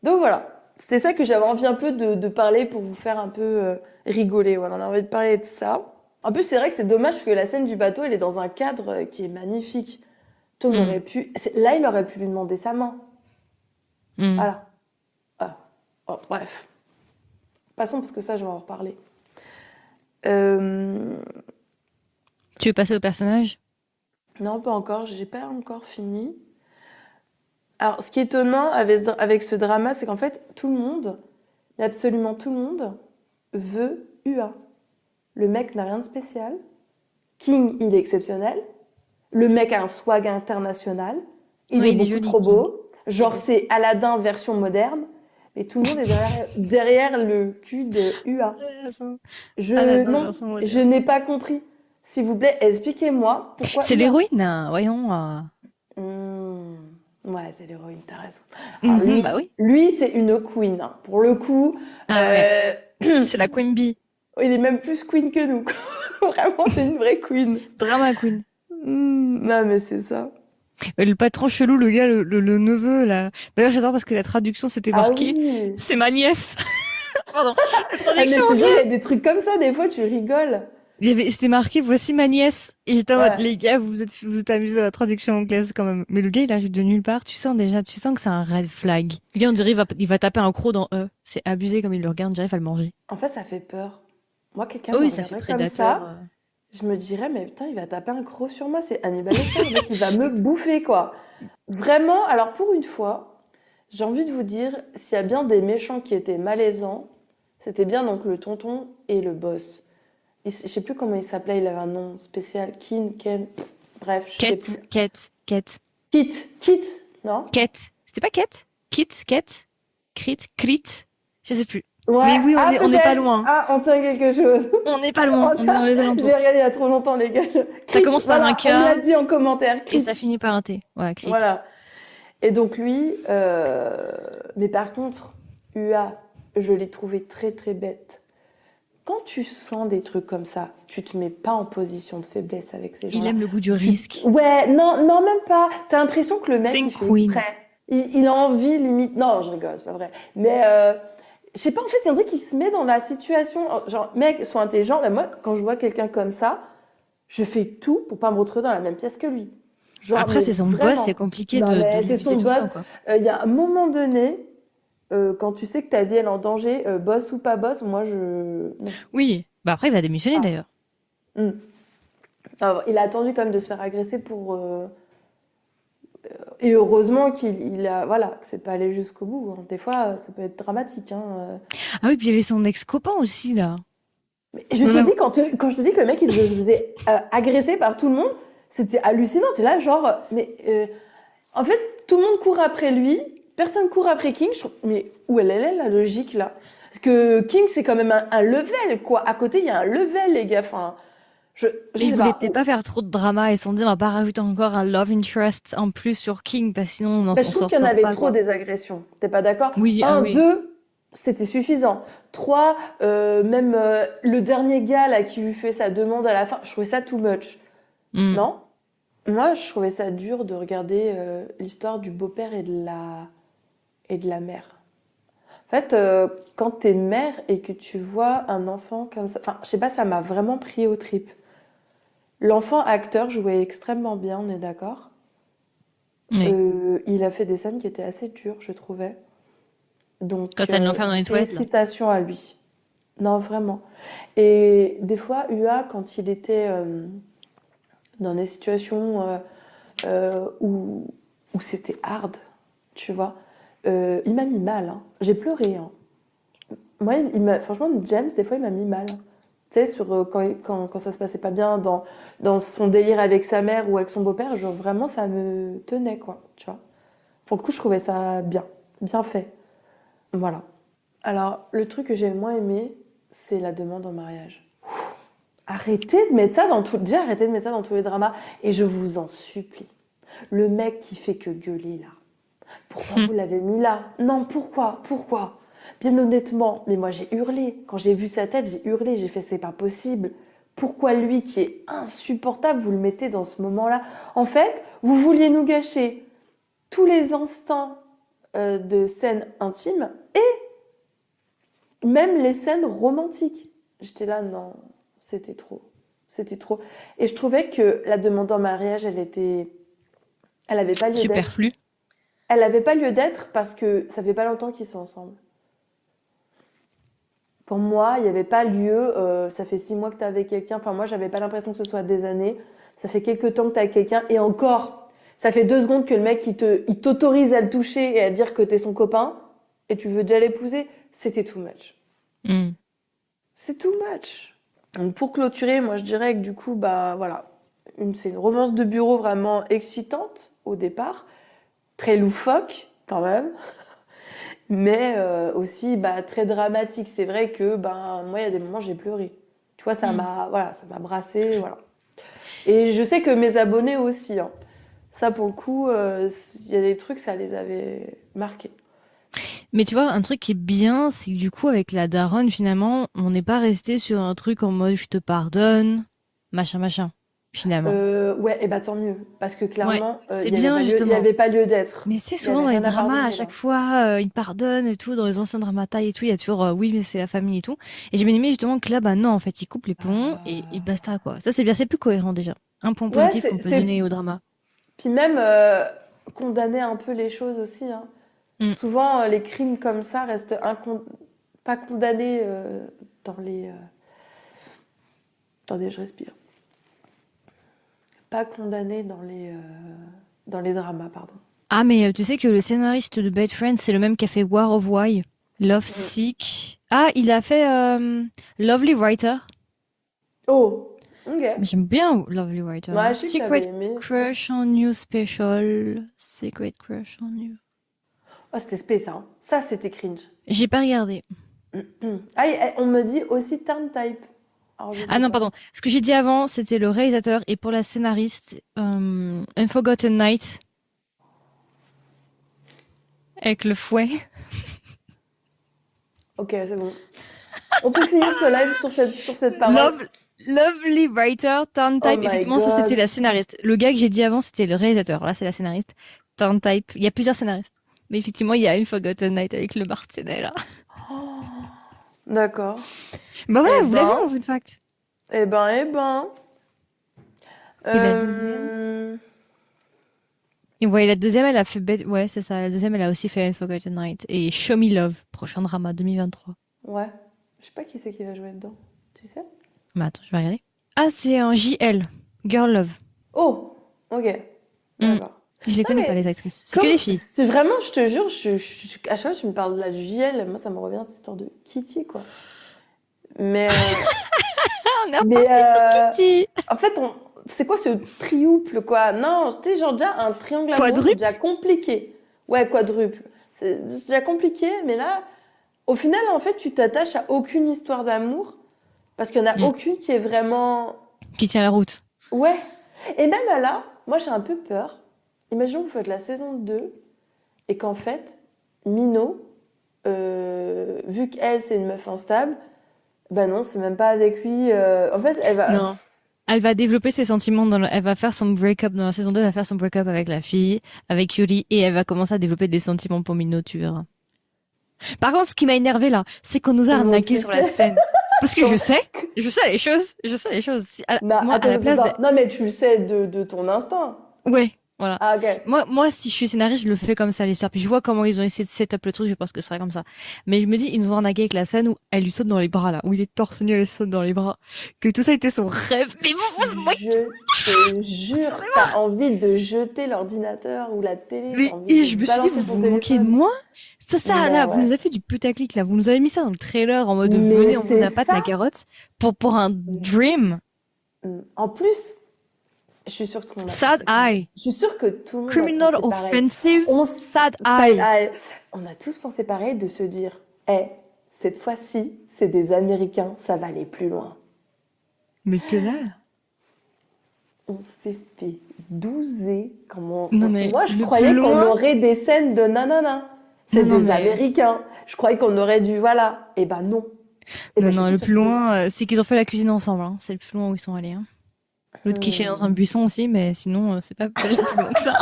Donc voilà. C'était ça que j'avais envie un peu de parler pour vous faire un peu rigoler. Voilà, on a envie de parler de ça. En plus, c'est vrai que c'est dommage parce que la scène du bateau, elle est dans un cadre qui est magnifique. Tom Hmm. aurait pu. Là, il aurait pu lui demander sa main. Hmm. Voilà. Ah. Oh, bref. Passons parce que ça, je vais en reparler. Euh, Tu veux passer au personnage? Non, pas encore. J'ai pas encore fini. Alors, ce qui est étonnant avec ce drama, c'est qu'en fait, tout le monde, mais absolument tout le monde, veut UA. Le mec n'a rien de spécial. King, il est exceptionnel. Le mec a un swag international. Il Oui, est il est beaucoup joli, trop King. beau. Il est Genre, beau. c'est Aladdin version moderne. Mais tout le monde est derrière le cul de UA. Aladdin Non, version je moderne. n'ai pas compris. S'il vous plaît, expliquez-moi pourquoi C'est UA. l'héroïne, hein, voyons. Mmh. Ouais, c'est l'héroïne, t'as raison. Alors Mhm, bah oui. lui c'est une queen, hein. Pour le coup, Ah ouais, euh, c'est la Queen Bee. il est même plus queen que nous. Vraiment, c'est une vraie queen. Drama Queen. Non, mais c'est ça. Le patron chelou, le gars, le neveu, là. D'ailleurs, j'adore parce que la traduction, c'était Ah marqué. oui. C'est ma nièce. Pardon. La Ah, mais traduction je te jure, il y a anglaise. des trucs comme ça, des fois, tu rigoles. C'était marqué, voici ma nièce. Et j'étais en mode, Ouais. les gars, vous êtes amusés à la traduction anglaise quand même. Mais le gars, il arrive de nulle part. Tu sens déjà, tu sens que c'est un red flag. Le gars, on dirait, il va taper un croc dans E. C'est abusé comme il le regarde, on dirait, il va le manger. En fait, ça fait peur. Moi, quelqu'un Oh me oui, ça fait regarderait comme prédateur. ça, je me dirais, mais putain, il va taper un croc sur moi, c'est Hannibal Lecter, le mec, il va me bouffer, quoi. Vraiment, alors pour une fois, j'ai envie de vous dire, s'il y a bien des méchants qui étaient malaisants, c'était bien donc le tonton et le boss. Je sais plus comment il s'appelait, il avait un nom spécial, Ken, bref, je sais plus. Kate. Kit, non? Kate. C'était pas Kate? Kate? Crit? Je sais plus. Ouais, Mais oui, ah on n'est pas peut-être, loin. ah on tient quelque chose. On n'est pas loin. On est dans les Je l'ai alentours. regardé il y a trop longtemps, les gars. Ça Crit, commence par un voilà, on me l'a K dit en commentaire, et Crit. ça finit par un T. Voilà, Crit. Voilà. Et donc lui, mais par contre, UA, je l'ai trouvé très très bête. Quand tu sens des trucs comme ça, tu te mets pas en position de faiblesse avec ces Il gens-là. aime le goût du risque. Ouais, non, non, même pas. T'as l'impression que le mec, il Think fait Queen. exprès. Il a envie, limite. Non, je rigole, c'est pas vrai. Mais je sais pas, en fait, c'est un truc qui se met dans la situation. Genre, mec, sois intelligent. Mais moi, quand je vois quelqu'un comme ça, je fais tout pour pas me retrouver dans la même pièce que lui. Genre, Après, mais c'est son boss, c'est vraiment. compliqué Non, de mais c'est l'éviter son tout le boss. temps, quoi. Il y a un moment donné, quand tu sais que ta vie elle est en danger, boss ou pas boss, moi je. Non. Oui. Bah après, il va démissionner Ah. d'ailleurs. Hmm. Alors, il a attendu quand même de se faire agresser pour. Et heureusement qu'il a. Voilà, que c'est pas allé jusqu'au bout, hein. Des fois, ça peut être dramatique, hein. Ah oui, puis il y avait son ex-copain aussi, là. Mais je Non, t'ai non. dit, quand je te dis que le mec il se faisait agresser par tout le monde, c'était hallucinant. T'es là, genre. Mais en fait, tout le monde court après lui, personne court après King. Mais où elle est la logique là? Parce que King, c'est quand même un level, quoi. À côté, il y a un level, les gars. Enfin, je Mais il sais voulait pas. peut-être pas faire trop de drama et s'en dire, on va pas rajouter encore un love interest en plus sur King, parce que sinon on Ben, je s'en trouve qu'il y en sort avait pas, trop quoi. des agressions. T'es pas d'accord? Oui, ah Un, oui. deux, c'était suffisant. Trois, même le dernier gars là qui lui fait sa demande à la fin, je trouvais ça too much. Hmm. Non? Moi, je trouvais ça dur de regarder l'histoire du beau-père et de la mère. En fait, quand t'es mère et que tu vois un enfant comme ça, enfin, je sais pas, ça m'a vraiment pris aux tripes. L'enfant acteur jouait extrêmement bien, on est d'accord. Oui. Il a fait des scènes qui étaient assez dures, je trouvais. Donc, Quand elle l'enferme dans les toilettes, là. félicitations à lui. Non, vraiment. Et des fois, UA, quand il était dans des situations où c'était hard, tu vois, il m'a mis mal, hein. J'ai pleuré, hein. Moi, franchement, James, des fois, il m'a mis mal. Tu sais, sur, quand ça se passait pas bien dans son délire avec sa mère ou avec son beau-père, genre vraiment, ça me tenait, quoi, tu vois. Pour le coup, je trouvais ça bien, bien fait. Voilà. Alors, le truc que j'ai le moins aimé, c'est la demande en mariage. Arrêtez de mettre ça dans tout. Déjà, arrêtez de mettre ça dans tous les dramas. Et je vous en supplie. Le mec qui fait que gueuler là. Pourquoi Hmm. vous l'avez mis là? Non, pourquoi? Pourquoi? Bien honnêtement, mais moi j'ai hurlé. Quand j'ai vu sa tête, j'ai hurlé. J'ai fait c'est pas possible. Pourquoi lui qui est insupportable, vous le mettez dans ce moment-là? En fait, vous vouliez nous gâcher tous les instants de scènes intimes et même les scènes romantiques. J'étais là, non, c'était trop. C'était trop. Et je trouvais que la demande en mariage, elle avait pas lieu d'être. Superflu. Elle avait pas lieu d'être parce que ça fait pas longtemps qu'ils sont ensemble. Pour moi, il n'y avait pas lieu. Ça fait 6 mois que tu es avec quelqu'un. Enfin, moi, j'avais pas l'impression que ce soit des années. Ça fait quelques temps que tu es avec quelqu'un. Et encore, ça fait 2 secondes que le mec, il t'autorise à le toucher et à dire que tu es son copain. Et tu veux déjà l'épouser. C'était too much. Hmm. C'est too much. Donc, pour clôturer, moi, je dirais que du coup, bah voilà. C'est une romance de bureau vraiment excitante au départ. Très loufoque, quand même. Mais aussi bah, très dramatique. C'est vrai que ben, moi, il y a des moments, j'ai pleuré. Tu vois, Hmm. voilà, ça m'a brassé, voilà. Et je sais que mes abonnés aussi, hein. Ça, pour le coup, il y a des trucs, ça les avait marqués. Mais tu vois, un truc qui est bien, c'est que du coup, avec la daronne, finalement, on n'est pas resté sur un truc en mode je te pardonne, machin, machin, finalement. Ouais, et bah tant mieux. Parce que Ouais, clairement, c'est il n'y avait bien, pas lieu, il y justement. avait pas lieu d'être. Mais tu sais, Il n'y souvent avait dans les rien à dramas, à pardonner, chaque là. fois, ils pardonnent et tout, dans les anciens dramatas et tout, il y a toujours oui, mais c'est la famille et tout. Et j'ai bien aimé justement que là, bah non, en fait, ils coupent les ponts et Ah. basta, quoi. Ça, c'est bien, c'est plus cohérent déjà. Un point Ouais, positif qu'on peut donner au drama. Puis même condamner un peu les choses aussi, hein. Mm. Souvent, les crimes comme ça restent pas condamnés dans les. Attendez, je respire. Pas condamnés dans les dramas, pardon. Ah, mais tu sais que le scénariste de Bad Friends, c'est le même qui a fait War of Why, Love Mm. Sick. Ah, il a fait Lovely Writer. Oh, ok. J'aime bien Lovely Writer. Moi, je sais que Secret t'avais aimé. Crush on You Special. Secret Crush on You. Oh, c'était spé, ça, hein. Ça, c'était cringe. J'ai pas regardé. Ah, on me dit aussi Turn Type. Alors, je Ah sais non, pas. pardon. Ce que j'ai dit avant, c'était le réalisateur et pour la scénariste, Unforgotten Night. avec le fouet. Ok, c'est bon. On peut finir ce live sur cette parole. Lovely writer, turn Oh type. my Effectivement, ça c'était god. la scénariste. Le gars que j'ai dit avant, c'était le réalisateur. Là, c'est la scénariste. Turn type. Il y a plusieurs scénaristes. Mais effectivement, il y a une Forgotten Night avec le martinet là. Oh, d'accord. Bah voilà, Eh vous l'aviez ben, en fun fact. eh ben, eh ben. Et la deuxième? Euh, Et ouais, la deuxième, elle a fait ouais, c'est ça. La deuxième, elle a aussi fait Unforgotten Night et Show Me Love, prochain drama 2023. ouais. Je sais pas qui c'est qui va jouer dedans. Tu sais? Mais attends, je vais regarder. Ah, c'est un JL, Girl Love. Oh, ok. Hmm. D'accord. Je les Non connais pas mais les actrices. C'est que comme les filles. c'est vraiment, je te jure, à chaque fois que tu me parles de la JL, moi ça me revient cette histoire de Kitty quoi. Mais Ah, on est mais reparti sur Kitty. en fait c'est quoi ce triouple quoi? Non, tu sais genre déjà un triangle amoureux c'est déjà Quadruple? compliqué. Ouais, quadruple. C'est déjà compliqué, mais là au final en fait tu t'attaches à aucune histoire d'amour parce qu'il y en a Hmm. aucune qui est vraiment Qui tient la route. ouais. Et même là, moi j'ai un peu peur. Imaginons que vous faites la saison 2 et qu'en fait, Mino, vu qu'elle c'est une meuf instable, bah non, c'est même pas avec lui. En fait, elle va. Non. Elle va développer ses sentiments elle va faire son break-up dans la saison 2, elle va faire son break-up avec la fille, avec Yuri, et elle va commencer à développer des sentiments pour Mino, tu verras. Par contre, ce qui m'a énervé là, c'est qu'on nous a Comment arnaqué tu sur la sais? scène. Parce que Comment- je sais les choses, je sais les choses. Bah Moi, à attends, la attends, place de, attends. Non mais tu le sais de ton instinct. ouais, voilà. Ah ok. Moi, si je suis scénariste, je le fais comme ça, l'histoire. Puis je vois comment ils ont essayé de set up le truc, je pense que ce sera comme ça. Mais je me dis, ils nous ont arnaqué avec la scène où elle lui saute dans les bras, là. Où il est torse nu, elle saute dans les bras. Que tout ça était son rêve. Mais moi, Je te jure, t'as envie de jeter l'ordinateur ou la télé, t'as mais, envie et de je me suis dit, balancer vous ton vous moquez de téléphone. moi? Mais Là, vous ouais. nous avez fait du putaclic, là. Vous nous avez mis ça dans le trailer en mode, Mais venez, on vous c'est appâte ça. la carotte. Pour un dream. En plus, je suis sûre que tout le monde a Sad pensé pareil. eye. Je suis sûre que tout le monde a Criminal pensé pareil. offensive, On, sad side eye. eye. On a tous pensé pareil de se dire, eh, cette fois-ci, c'est des Américains, ça va aller plus loin. Mais que dalle. On s'est fait douzer. Non, mais Moi, je le plus croyais qu'on loin. aurait des scènes de nanana. C'est Non, non, des mais. Américains. Je croyais qu'on aurait du voilà. Eh ben non. Eh Non, ben non, j'étais le plus surprise. loin, c'est qu'ils ont fait la cuisine ensemble, hein. C'est le plus loin où ils sont allés, hein. L'autre qui chie dans un Hmm. buisson aussi, mais sinon, c'est pas plus loin que ça.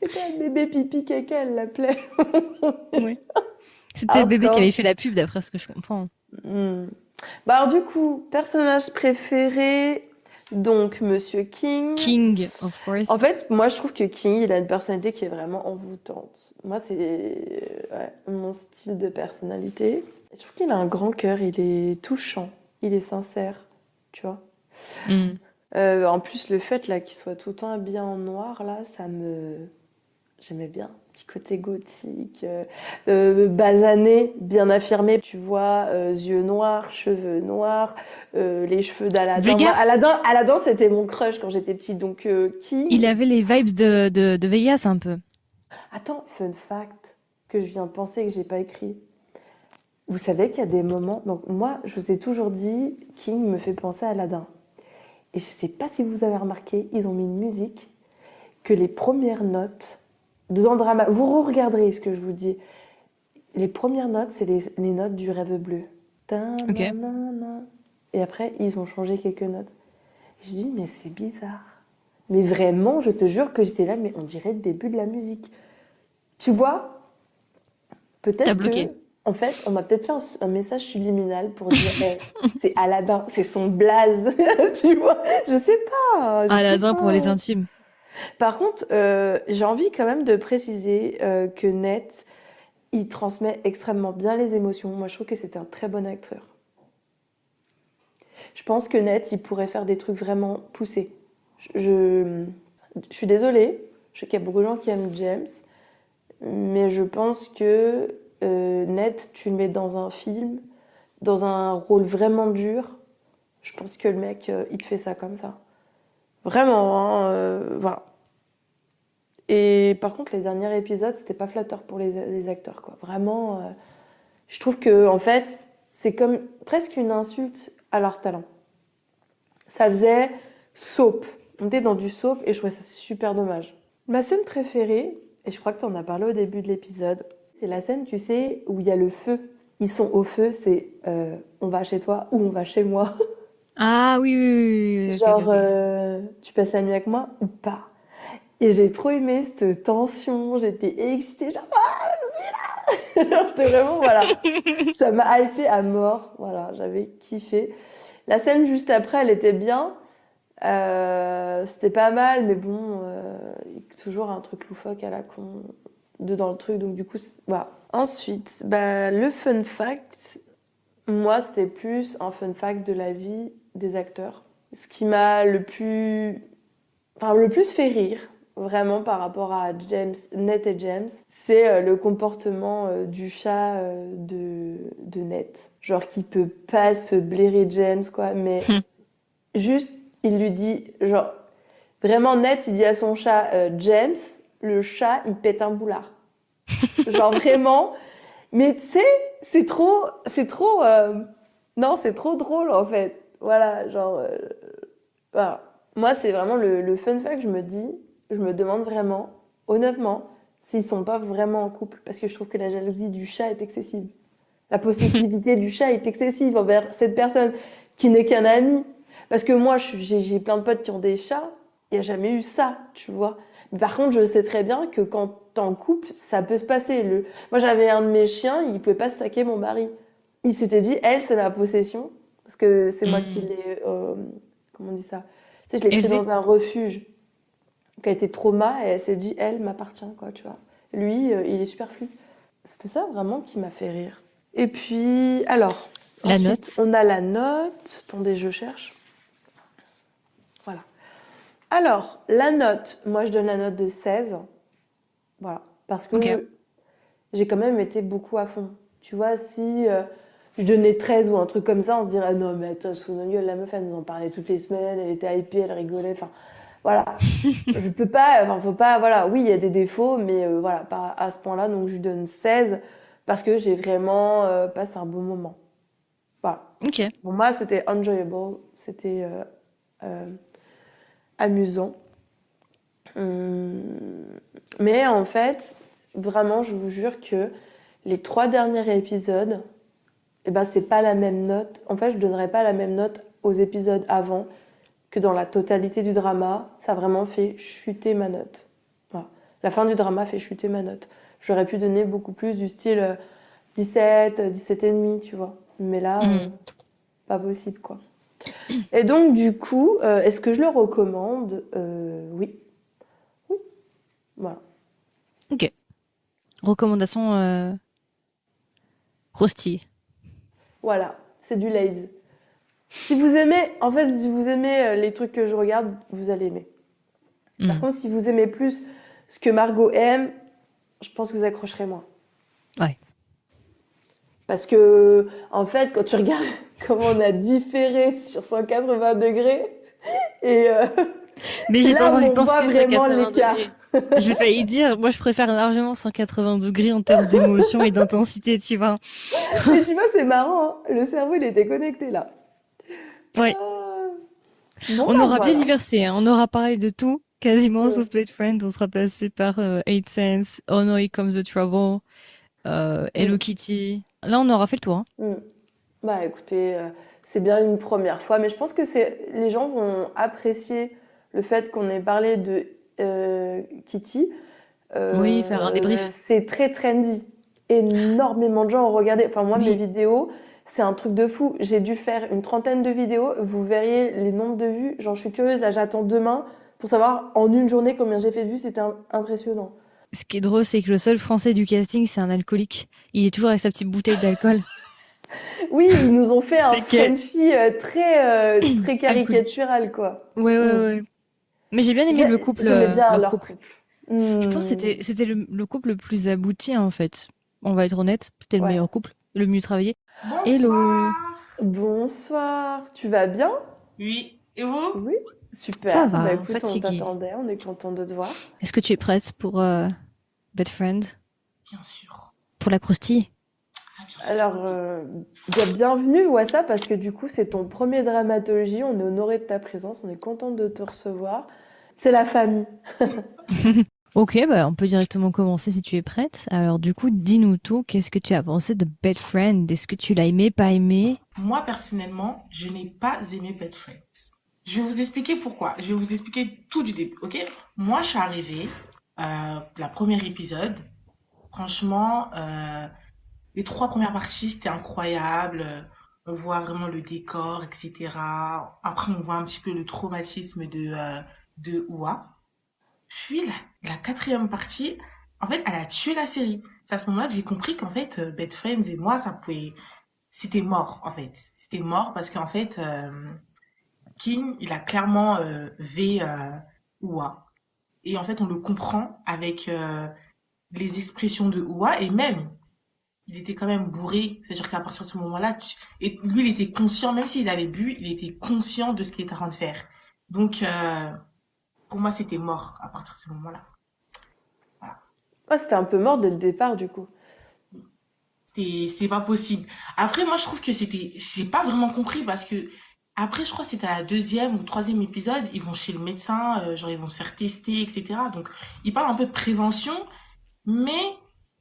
C'était un bébé pipi caca, elle l'appelait. Oui. C'était le bébé qui avait Hardcore. fait la pub, d'après ce que je comprends. Hmm. Bah alors du coup, personnage préféré, donc Monsieur King. King, of En course. fait, moi je trouve que King, il a une personnalité qui est vraiment envoûtante. Moi, c'est ouais, mon style de personnalité. Je trouve qu'il a un grand cœur, il est touchant, il est sincère, tu vois. Hmm. En plus, le fait là qu'il soit tout le temps habillé en noir, là, ça me... J'aimais bien, petit côté gothique, basané, bien affirmé, tu vois, yeux noirs, cheveux noirs, les cheveux d'Aladin. Moi, Vegas, Aladin, c'était mon crush quand j'étais petite, donc il King. avait les vibes de Vegas un peu. Attends, fun fact que je viens de penser et que j'ai pas écrit. Vous savez qu'il y a des moments, donc moi, je vous ai toujours dit, King me fait penser à Aladin. Et je sais pas si vous avez remarqué, ils ont mis une musique que les premières notes dans le drama, vous regarderez ce que je vous dis. Les premières notes, c'est les notes du Rêve bleu. Ok. Ta-na-na-na. Et après, ils ont changé quelques notes. Je dis, mais c'est bizarre. Mais vraiment, je te jure que j'étais là, mais on dirait le début de la musique. Tu vois, T'as peut-être bloqué. que, en fait, on m'a peut-être fait un message subliminal pour dire, hey, c'est Aladdin, c'est son blaze. Tu vois, je sais pas, je sais Aladdin pour les pas. intimes. Par contre, j'ai envie quand même de préciser que Ned, il transmet extrêmement bien les émotions. Moi, je trouve que c'est un très bon acteur. Je pense que Ned, il pourrait faire des trucs vraiment poussés. Je suis désolée, je sais qu'il y a beaucoup de gens qui aiment James, mais je pense que Ned, tu le mets dans un film, dans un rôle vraiment dur, je pense que le mec, il te fait ça comme ça. Vraiment, hein, voilà. Et par contre, les derniers épisodes, c'était pas flatteur pour les acteurs, quoi. Vraiment, je trouve que, en fait, c'est comme presque une insulte à leur talent. Ça faisait soap. On était dans du soap et je trouvais ça super dommage. Ma scène préférée, et je crois que tu en as parlé au début de l'épisode. C'est la scène, tu sais, où il y a le feu. Ils sont au feu, c'est on va chez toi ou on va chez moi. Ah oui, oui, oui, oui, oui, ok, Genre, ok. tu passes la nuit avec moi ou pas? Et j'ai trop aimé cette tension, j'étais excitée, genre, genre, j'étais vraiment, voilà, ça m'a hypé à mort, voilà, j'avais kiffé. La scène juste après, elle était bien, c'était pas mal, mais bon, il y a toujours un truc loufoque à la con dedans le truc, donc du coup, voilà. Ensuite, bah, le fun fact, moi, c'était plus un fun fact de la vie des acteurs. Ce qui m'a le plus fait rire, vraiment par rapport à Ned et James, c'est le comportement du chat de Ned. Genre qui peut pas se blairer James, quoi, mais juste, il lui dit, genre, vraiment Ned, il dit à son chat, James, le chat, il pète un boulard. Genre vraiment, mais tu sais, non, c'est trop drôle en fait. Voilà, genre, voilà. Moi, c'est vraiment le fun fact, je me demande vraiment, honnêtement, s'ils sont pas vraiment en couple. Parce que je trouve que la jalousie du chat est excessive. La possessivité du chat est excessive envers cette personne qui n'est qu'un ami. Parce que moi, j'ai plein de potes qui ont des chats, il n'y a jamais eu ça, tu vois. Mais par contre, je sais très bien que quand t'es en couple, ça peut se passer. Moi, j'avais un de mes chiens, il pouvait pas se saquer mon mari. Il s'était dit, elle, c'est ma possession, parce que c'est moi qui Hmm. l'ai, comment on dit ça? Tu sais, je l'ai pris Élevé? dans un refuge qui a été trauma, et elle s'est dit, elle m'appartient, quoi, tu vois. Lui, il est superflu. C'était ça vraiment qui m'a fait rire. Et puis, alors, La ensuite, note? on a la note. Attendez, je cherche. Voilà. Alors, la note, moi je donne la note de 16. Voilà. Parce Ok. que j'ai quand même été beaucoup à fond. Tu vois, si je donnais 13 ou un truc comme ça, on se dirait, ah non, mais attends, sous nos gueules, la meuf, elle nous en parlait toutes les semaines, elle était hypée, elle rigolait. Enfin, voilà. Je peux pas, enfin, faut pas, voilà. Oui, il y a des défauts, mais voilà, pas à ce point-là. Donc, je lui donne 16 parce que j'ai vraiment passé un bon moment. Voilà. Ok. Pour moi, c'était enjoyable, c'était euh, amusant. Hum, Mais en fait, vraiment, je vous jure que les 3 derniers épisodes, eh ben, c'est pas la même note. En fait, je donnerais pas la même note aux épisodes avant que dans la totalité du drama. Ça a vraiment fait chuter ma note. Voilà. La fin du drama fait chuter ma note. J'aurais pu donner beaucoup plus du style 17, 17 et demi, tu vois. Mais là, Hmm. pas possible, quoi. Et donc, du coup, est-ce que je le recommande? Oui. Oui. Voilà. Ok. Recommandation croustille. Voilà. C'est du lazy. Si vous aimez, en fait, si vous aimez les trucs que je regarde, vous allez aimer. Par Hmm. contre, si vous aimez plus ce que Margot aime, je pense que vous accrocherez moins. Ouais. Parce que, en fait, quand tu regardes comment on a différé sur 180 degrés, et Mais c'est j'ai pas là où envie de on voit penser vraiment 180 l'écart. degrés. J'ai failli dire, moi je préfère largement 180 degrés en termes d'émotion et d'intensité, tu vois. Mais tu vois, c'est marrant, hein. Le cerveau, il était connecté là. Ouais. Ah. Bon, On bah aura bien voilà. diversifié, hein. On aura parlé de tout, quasiment, Mm, sauf Blade Friend. On sera passé par Eight Sense, Oh No, Here Comes the Trouble, Hello mm, Kitty. Là, on aura fait le tour, hein. mm. Bah écoutez, c'est bien une première fois, mais je pense que les gens vont apprécier le fait qu'on ait parlé de Kitty. Oui, faire un débrief. C'est très trendy. Énormément de gens ont regardé. Enfin, moi, mes Oui. vidéos, c'est un truc de fou. J'ai dû faire une trentaine de vidéos. Vous verriez les nombres de vues. J'en suis curieuse. Là, j'attends demain pour savoir en une journée combien j'ai fait de vues. C'était impressionnant. Ce qui est drôle, c'est que le seul français du casting, c'est un alcoolique. Il est toujours avec sa petite bouteille d'alcool. Oui, ils nous ont fait un C'est que Frenchie très alcoolique. caricatural, quoi. Ouais, ouais, Mm. ouais. Mais j'ai bien aimé le couple, J'aimais bien leur leur couple. couple. Je pense que Mm. c'était le couple le plus abouti, en fait. On va être honnête, c'était le Ouais. meilleur couple, le mieux travaillé. Hello. Bonsoir. Bonsoir. Tu vas bien? Oui. Et vous? Oui. Ça Super. Bah va, écoute, on fatiguée. t'attendait. On est content de te voir. Est-ce que tu es prête pour Bad Friend, Bien sûr. pour la croustille? Ah, bien sûr. Alors, bienvenue, Wassa, parce que du coup, c'est ton premier dramaturgie. On est honoré de ta présence. On est content de te recevoir. C'est la famille. Ok, bah on peut directement commencer si tu es prête. Alors du coup, dis-nous tout. Qu'est-ce que tu as pensé de Bad Friend? Est-ce que tu l'as aimé, pas aimé? Moi, personnellement, je n'ai pas aimé Bad Friends. Je vais vous expliquer pourquoi. Je vais vous expliquer tout du début, ok? Moi, je suis arrivée, la première épisode. Franchement, les trois premières parties, c'était incroyable. On voit vraiment le décor, etc. Après, on voit un petit peu le traumatisme de Oua. Puis la quatrième partie, en fait, elle a tué la série. C'est à ce moment-là que j'ai compris qu'en fait, Bad Friends et moi, c'était mort, en fait. C'était mort parce qu'en fait, King, il a clairement Oua. Et en fait, on le comprend avec les expressions de Oua et même, il était quand même bourré. C'est-à-dire qu'à partir de ce moment-là, et lui, il était conscient, même s'il avait bu, il était conscient de ce qu'il était en train de faire. Donc, pour moi, c'était mort à partir de ce moment-là. Voilà. Ah, c'était un peu mort dès le départ, du coup. C'est pas possible. Après, moi, je trouve que j'ai pas vraiment compris parce que, après, je crois que c'était à la deuxième ou troisième épisode, ils vont chez le médecin, genre, ils vont se faire tester, etc. Donc, ils parlent un peu de prévention, mais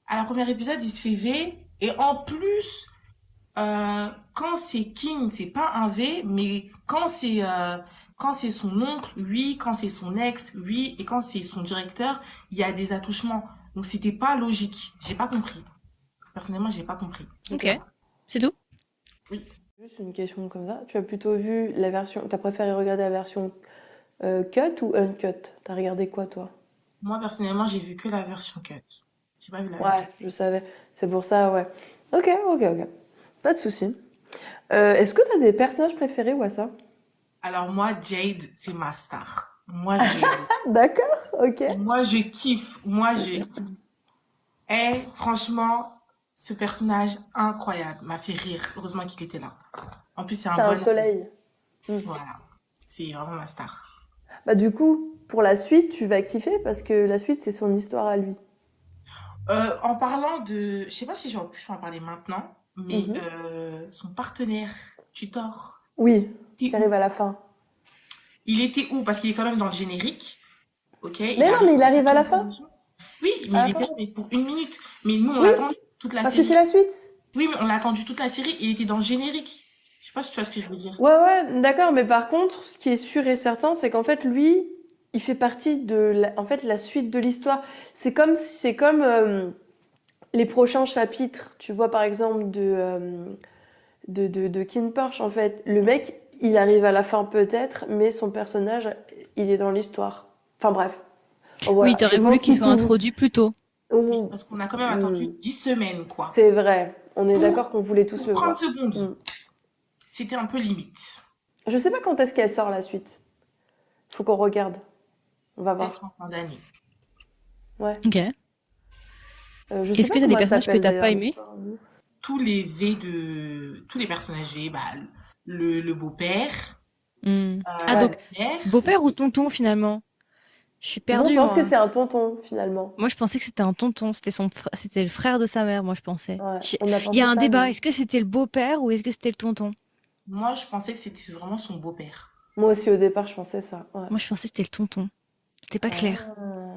à la première épisode, il se fait V. Et en plus, quand c'est King, c'est pas un V, mais quand c'est son oncle, oui, quand c'est son ex, oui, et quand c'est son directeur, il y a des attouchements. Donc, c'était pas logique. J'ai pas compris. Personnellement, j'ai pas compris. Ok, Ok. c'est tout. Oui. Juste une question comme ça. Tu as plutôt vu la version. T'as préféré regarder la version cut ou uncut? T'as regardé quoi, toi? Moi, personnellement, j'ai vu que la version cut. J'ai pas vu la Ouais, vraie. je savais. C'est pour ça, ouais. Ok, ok, ok. Pas de souci. Est-ce que t'as des personnages préférés ou à ça? Alors moi, Jade, c'est ma star. D'accord, ok. Moi, je kiffe. Franchement, ce personnage incroyable m'a fait rire. Heureusement qu'il était là. En plus, c'est un T'as un bon ami. soleil. Hmm. Voilà. C'est vraiment ma star. Bah, du coup, pour la suite, tu vas kiffer parce que la suite, c'est son histoire à lui. En parlant je sais pas si je peux en parler maintenant, mais Mhm. son partenaire, Tutor, Oui, t'es qui où? arrive à la fin. Il était où? Parce qu'il est quand même dans le générique. Ok, il Mais non, arrive mais il en arrive à la huitième fin. position. Oui, À mais la il était fin. là mais pour 1 minute. Mais nous, on Oui, l'a attendu toute la parce que c'est série. la suite. Oui, mais on l'a attendu toute la série. Il était dans le générique. Je sais pas si tu vois ce que je veux dire. Ouais, ouais, d'accord, mais par contre, ce qui est sûr et certain, c'est qu'en fait, lui, il fait partie de en fait, la suite de l'histoire. C'est comme les prochains chapitres. Tu vois, par exemple, de King Porch, en fait. Le mec, il arrive à la fin peut-être, mais son personnage, il est dans l'histoire. Enfin bref. Oh, Oui, voilà, je t'aurais voulu pense qu'il qu'il soit pouvait. introduit plus tôt. Oui, on- parce qu'on a quand même attendu Hmm, 10 semaines, quoi. c'est vrai. On est Pour, d'accord qu'on voulait tous pour le 30 voir. secondes. Hmm. C'était un peu limite. Je sais pas quand est-ce qu'elle sort la suite. Faut qu'on regarde. On va Peut-être voir. en fin d'année. Ouais. Ok. Je sais Est-ce pas que t'as des comment elle personnages que s'appelle t'as pas d'ailleurs aimés? l'histoire. Tous les personnages V, bah, le beau-père, Hmm. Ah la donc, Ouais. mère beau-père ou aussi. tonton finalement? Je suis Moi, je perdue pense que moi. c'est un tonton finalement. Moi, je pensais que c'était un tonton, c'était le frère de sa mère, moi je pensais. Ouais. On a Il y a pensé un ça, débat, nous. est-ce que c'était le beau-père ou est-ce que c'était le tonton? Moi, je pensais que c'était vraiment son beau-père. Moi aussi au départ, je pensais ça. Ouais. Moi, je pensais que c'était le tonton. C'était pas clair. Ah.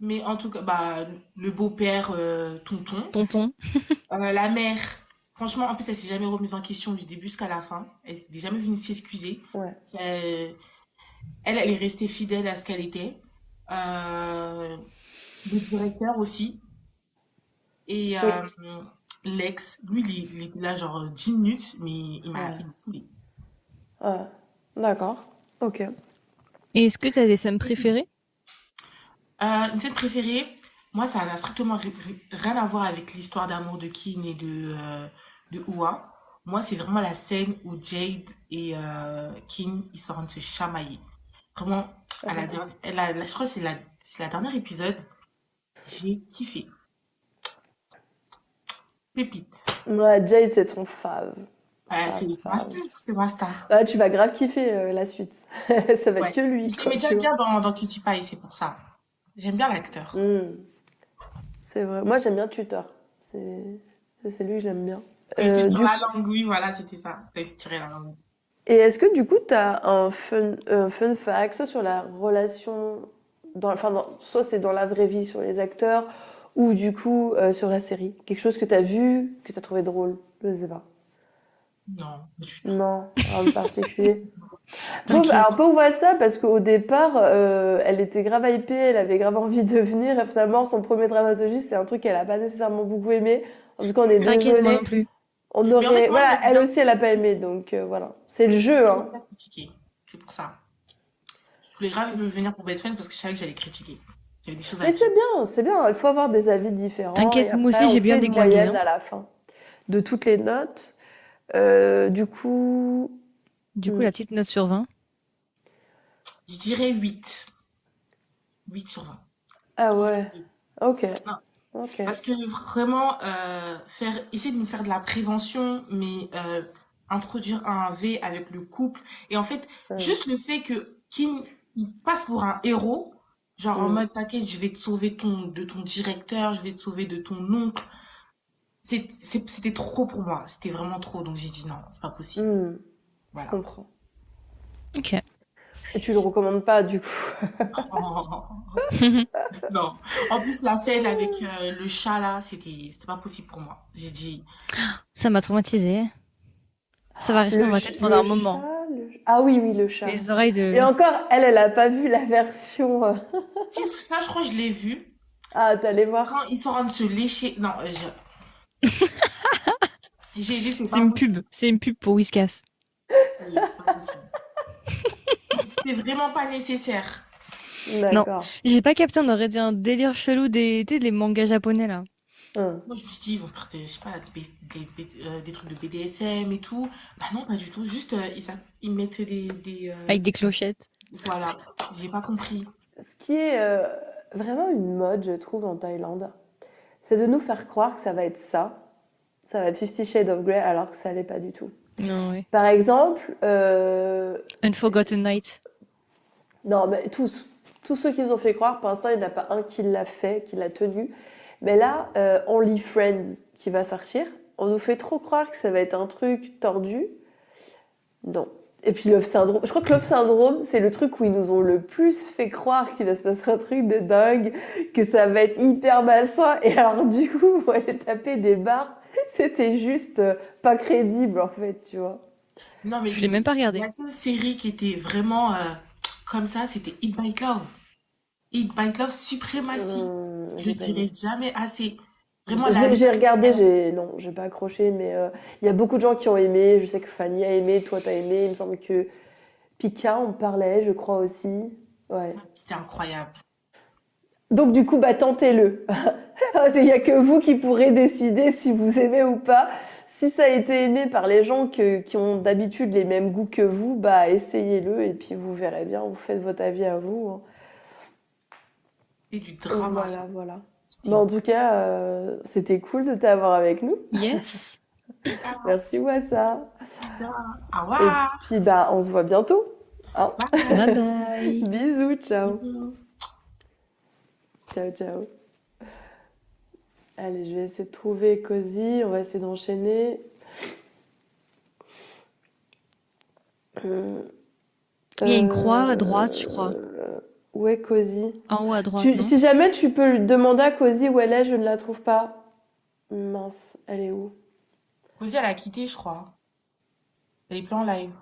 Mais en tout cas, bah, le beau-père, tonton. Tonton. La mère, franchement, en plus, elle s'est jamais remise en question du début jusqu'à la fin. Elle n'est jamais venue s'excuser. Ouais. Elle est restée fidèle à ce qu'elle était. Euh, le directeur aussi. Et Oui. l'ex, lui, il était là genre 10 minutes, mais Ouais. il m'a saoulé. Ouais. D'accord. Ok. Et est-ce que t'as des scènes préférées? Une scène préférée, moi, ça n'a strictement rien à voir avec l'histoire d'amour de Kin et de Oua. Moi, c'est vraiment la scène où Jade et Kin, ils sont en train de se chamailler. Vraiment, je crois que c'est la dernière épisode. J'ai kiffé. Pépite. Ouais, Jay, c'est ton fave. Ouais, Fave, c'est ma fave. star, c'est ma star. Ouais, tu vas grave kiffer la suite. Ça va être Ouais. que lui, Je quoi, l'aimais déjà tu vois. bien dans Cutie Pie, c'est pour ça. J'aime bien l'acteur. Hmm. C'est vrai. Moi, j'aime bien Tutor. C'est lui que j'aime bien. Quand il s'est sur Du la coup... langue, oui, voilà, c'était ça. Quand il s'est tiré la langue. Et est-ce que du coup, tu as un fun fact sur la relation Soit c'est dans la vraie vie sur les acteurs, ou du coup sur la série. Quelque chose que tu as vu, que tu as trouvé drôle. Je sais pas. Non, pas du tout. Non, rien de particulier. Alors T'inquiète. pauvre ça, parce qu'au départ, elle était grave hypée, elle avait grave envie de venir, et finalement, son premier dramaturgie, c'est un truc qu'elle a pas nécessairement beaucoup aimé. En tout cas, on est T'inquiète, moi non désolé. plus. On Mais en fait, aurait, moi, je voilà, l'aime elle bien. aussi, elle a pas aimé, donc voilà. C'est le jeu, Je hein. voulais pas critiquer. C'est pour ça. Je voulais grave venir pour Bad Friends parce que je savais que j'allais critiquer. J'avais des choses à Mais dire. c'est bien, c'est bien. Il faut avoir des avis différents, et T'inquiète, moi après, aussi, on j'ai bien fait une déglingué, moyenne hein. à la fin de toutes les notes. Du coup, Du coup, hmm. la petite note sur 20. Je dirais 8. 8 sur 20. Ah Je pense que ouais, oui. ok, Non, ok. parce que vraiment, essayer de nous faire de la prévention, mais introduire un V avec le couple. Et en fait, Hmm, juste le fait que Kim, il passe pour un héros, genre en hmm, mode, t'inquiète, je vais te sauver de ton directeur, je vais te sauver de ton oncle. C'était trop pour moi. C'était vraiment trop. Donc j'ai dit non, c'est pas possible. hmm, je Voilà. comprends. Ok. Et tu le recommandes pas, du coup. Non. En plus, la scène avec le chat là, c'était pas possible pour moi. J'ai dit, Ça m'a traumatisée. Ça va rester dans ma tête pendant Le un moment. chat, Ah oui, oui, le chat. Les oreilles Et de... encore, elle a pas vu la version. si ça, je crois que je l'ai vu. Ah, t'es allé voir. Quand ils sont en train de se lécher. Non, j'ai dit, c'est C'est pas une possible. pub. C'est une pub pour Whiskas. C'est pas possible. C'était vraiment pas nécessaire. Non. D'accord. J'ai pas capté, on aurait dit un délire chelou des, tu sais, des mangas japonais, là. Hum. Moi, je me suis dit, ils vont faire des, je sais pas, des trucs de BDSM et tout. Bah non, pas du tout. Juste, ils mettent Avec des clochettes. voilà. J'ai pas compris. Ce qui est vraiment une mode, je trouve, en Thaïlande, c'est de nous faire croire que ça va être ça. Ça va être Fifty Shades of Grey, alors que ça l'est pas du tout. Non, ouais. Par exemple, Unforgotten Night. non, mais tous ceux qui nous ont fait croire, pour l'instant, il n'y en a pas un qui l'a fait, qui l'a tenu. Mais là, Only Friends qui va sortir, on nous fait trop croire que ça va être un truc tordu. Non. Et puis Love Syndrome, je crois que Love Syndrome, c'est le truc où ils nous ont le plus fait croire qu'il va se passer un truc de dingue, que ça va être hyper malsain. Et alors du coup, on allait taper des barres, c'était juste pas crédible en fait, tu vois. Non, mais Je l'ai même pas la regardé. seule série qui était vraiment comme ça, c'était Eat By Love. Eat By Love Suprématie. Je J'ai le pas aimé. dirai jamais assez. Vraiment, la J'ai regardé, elle- non, j'ai pas accroché, mais il y a beaucoup de gens qui ont aimé. Je sais que Fanny a aimé, toi t'as aimé. Il me semble que Pika en parlait, je crois aussi. Ouais. c'était incroyable. Donc du coup, bah tentez-le. Il n'y a que vous qui pourrez décider si vous aimez ou pas. Si ça a été aimé par les gens qui ont d'habitude les mêmes goûts que vous, bah essayez-le et puis vous verrez bien, vous faites votre avis à vous, hein. C'était du drama, ça. Voilà, voilà. C'était Bah, en tout cas, c'était cool de t'avoir avec nous. Yes. ah, Merci Wassa. au Et revoir. puis bah on se voit bientôt, hein. Bye Bye. bye. Bisous, ciao. Bisous. Ciao, ciao. Allez, je vais essayer de trouver Cozy, on va essayer d'enchaîner. Euh, Il y a une croix à droite, je crois. Où est Cozy? En haut à droite, non? Si jamais tu peux lui demander à Cozy où elle est, je ne la trouve pas. Mince, elle est où? Cozy, elle a quitté, je crois. Elle est plus en live.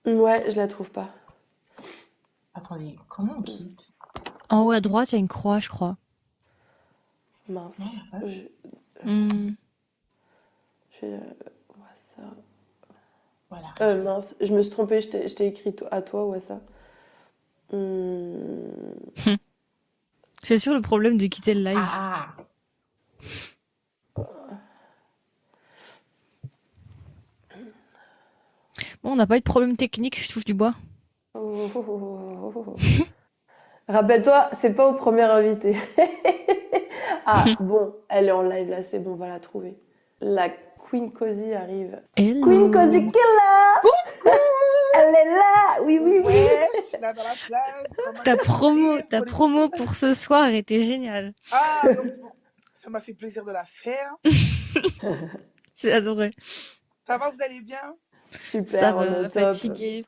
Ouais, je la trouve pas. Attendez, comment on quitte? En haut à droite, il y a une croix, je crois. Mince. Non, il y a pas. Je, Hmm. je vais voir ça. Voilà. Mince, je me suis trompée, je t'ai écrit à toi, ouais ça. C'est sûr le problème de quitter le live. Ah, ah. Bon, on n'a pas eu de problème technique, je touche du bois. Oh, oh, oh, oh, oh. Rappelle-toi, c'est pas au premier invité. Ah, bon, elle est en live là, c'est bon, on va la trouver. La Queen Cozy arrive. Queen Cozy Hello. Killer! Elle est là! Oui, oui, oui! Ouais, je suis là dans la place. Ta promo pour ce soir était géniale. Ah, donc, bon, ça m'a fait plaisir de la faire. J'ai adoré. Ça va, vous allez bien? Super, Ça on est au va, top. fatiguée.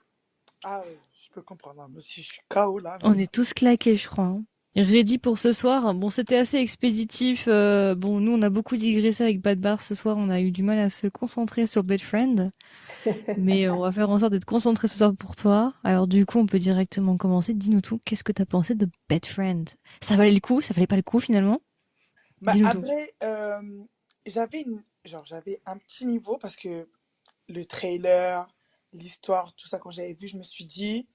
Ah, Je peux comprendre, hein. Moi aussi, je suis KO là, On mais est tous claqués, je crois, hein. Ready pour ce soir. Bon, c'était assez expéditif. Bon, nous, on a beaucoup digressé avec Bad Bar ce soir. On a eu du mal à se concentrer sur Bed Friend. Mais on va faire en sorte d'être concentré ce soir pour toi. Alors du coup, on peut directement commencer. Dis-nous tout. Qu'est-ce que t'as pensé de Bed Friend? Ça valait le coup? Ça valait pas le coup finalement? bah Dis-nous tout. après, j'avais un petit niveau parce que le trailer, l'histoire, tout ça, quand j'avais vu, je me suis dit,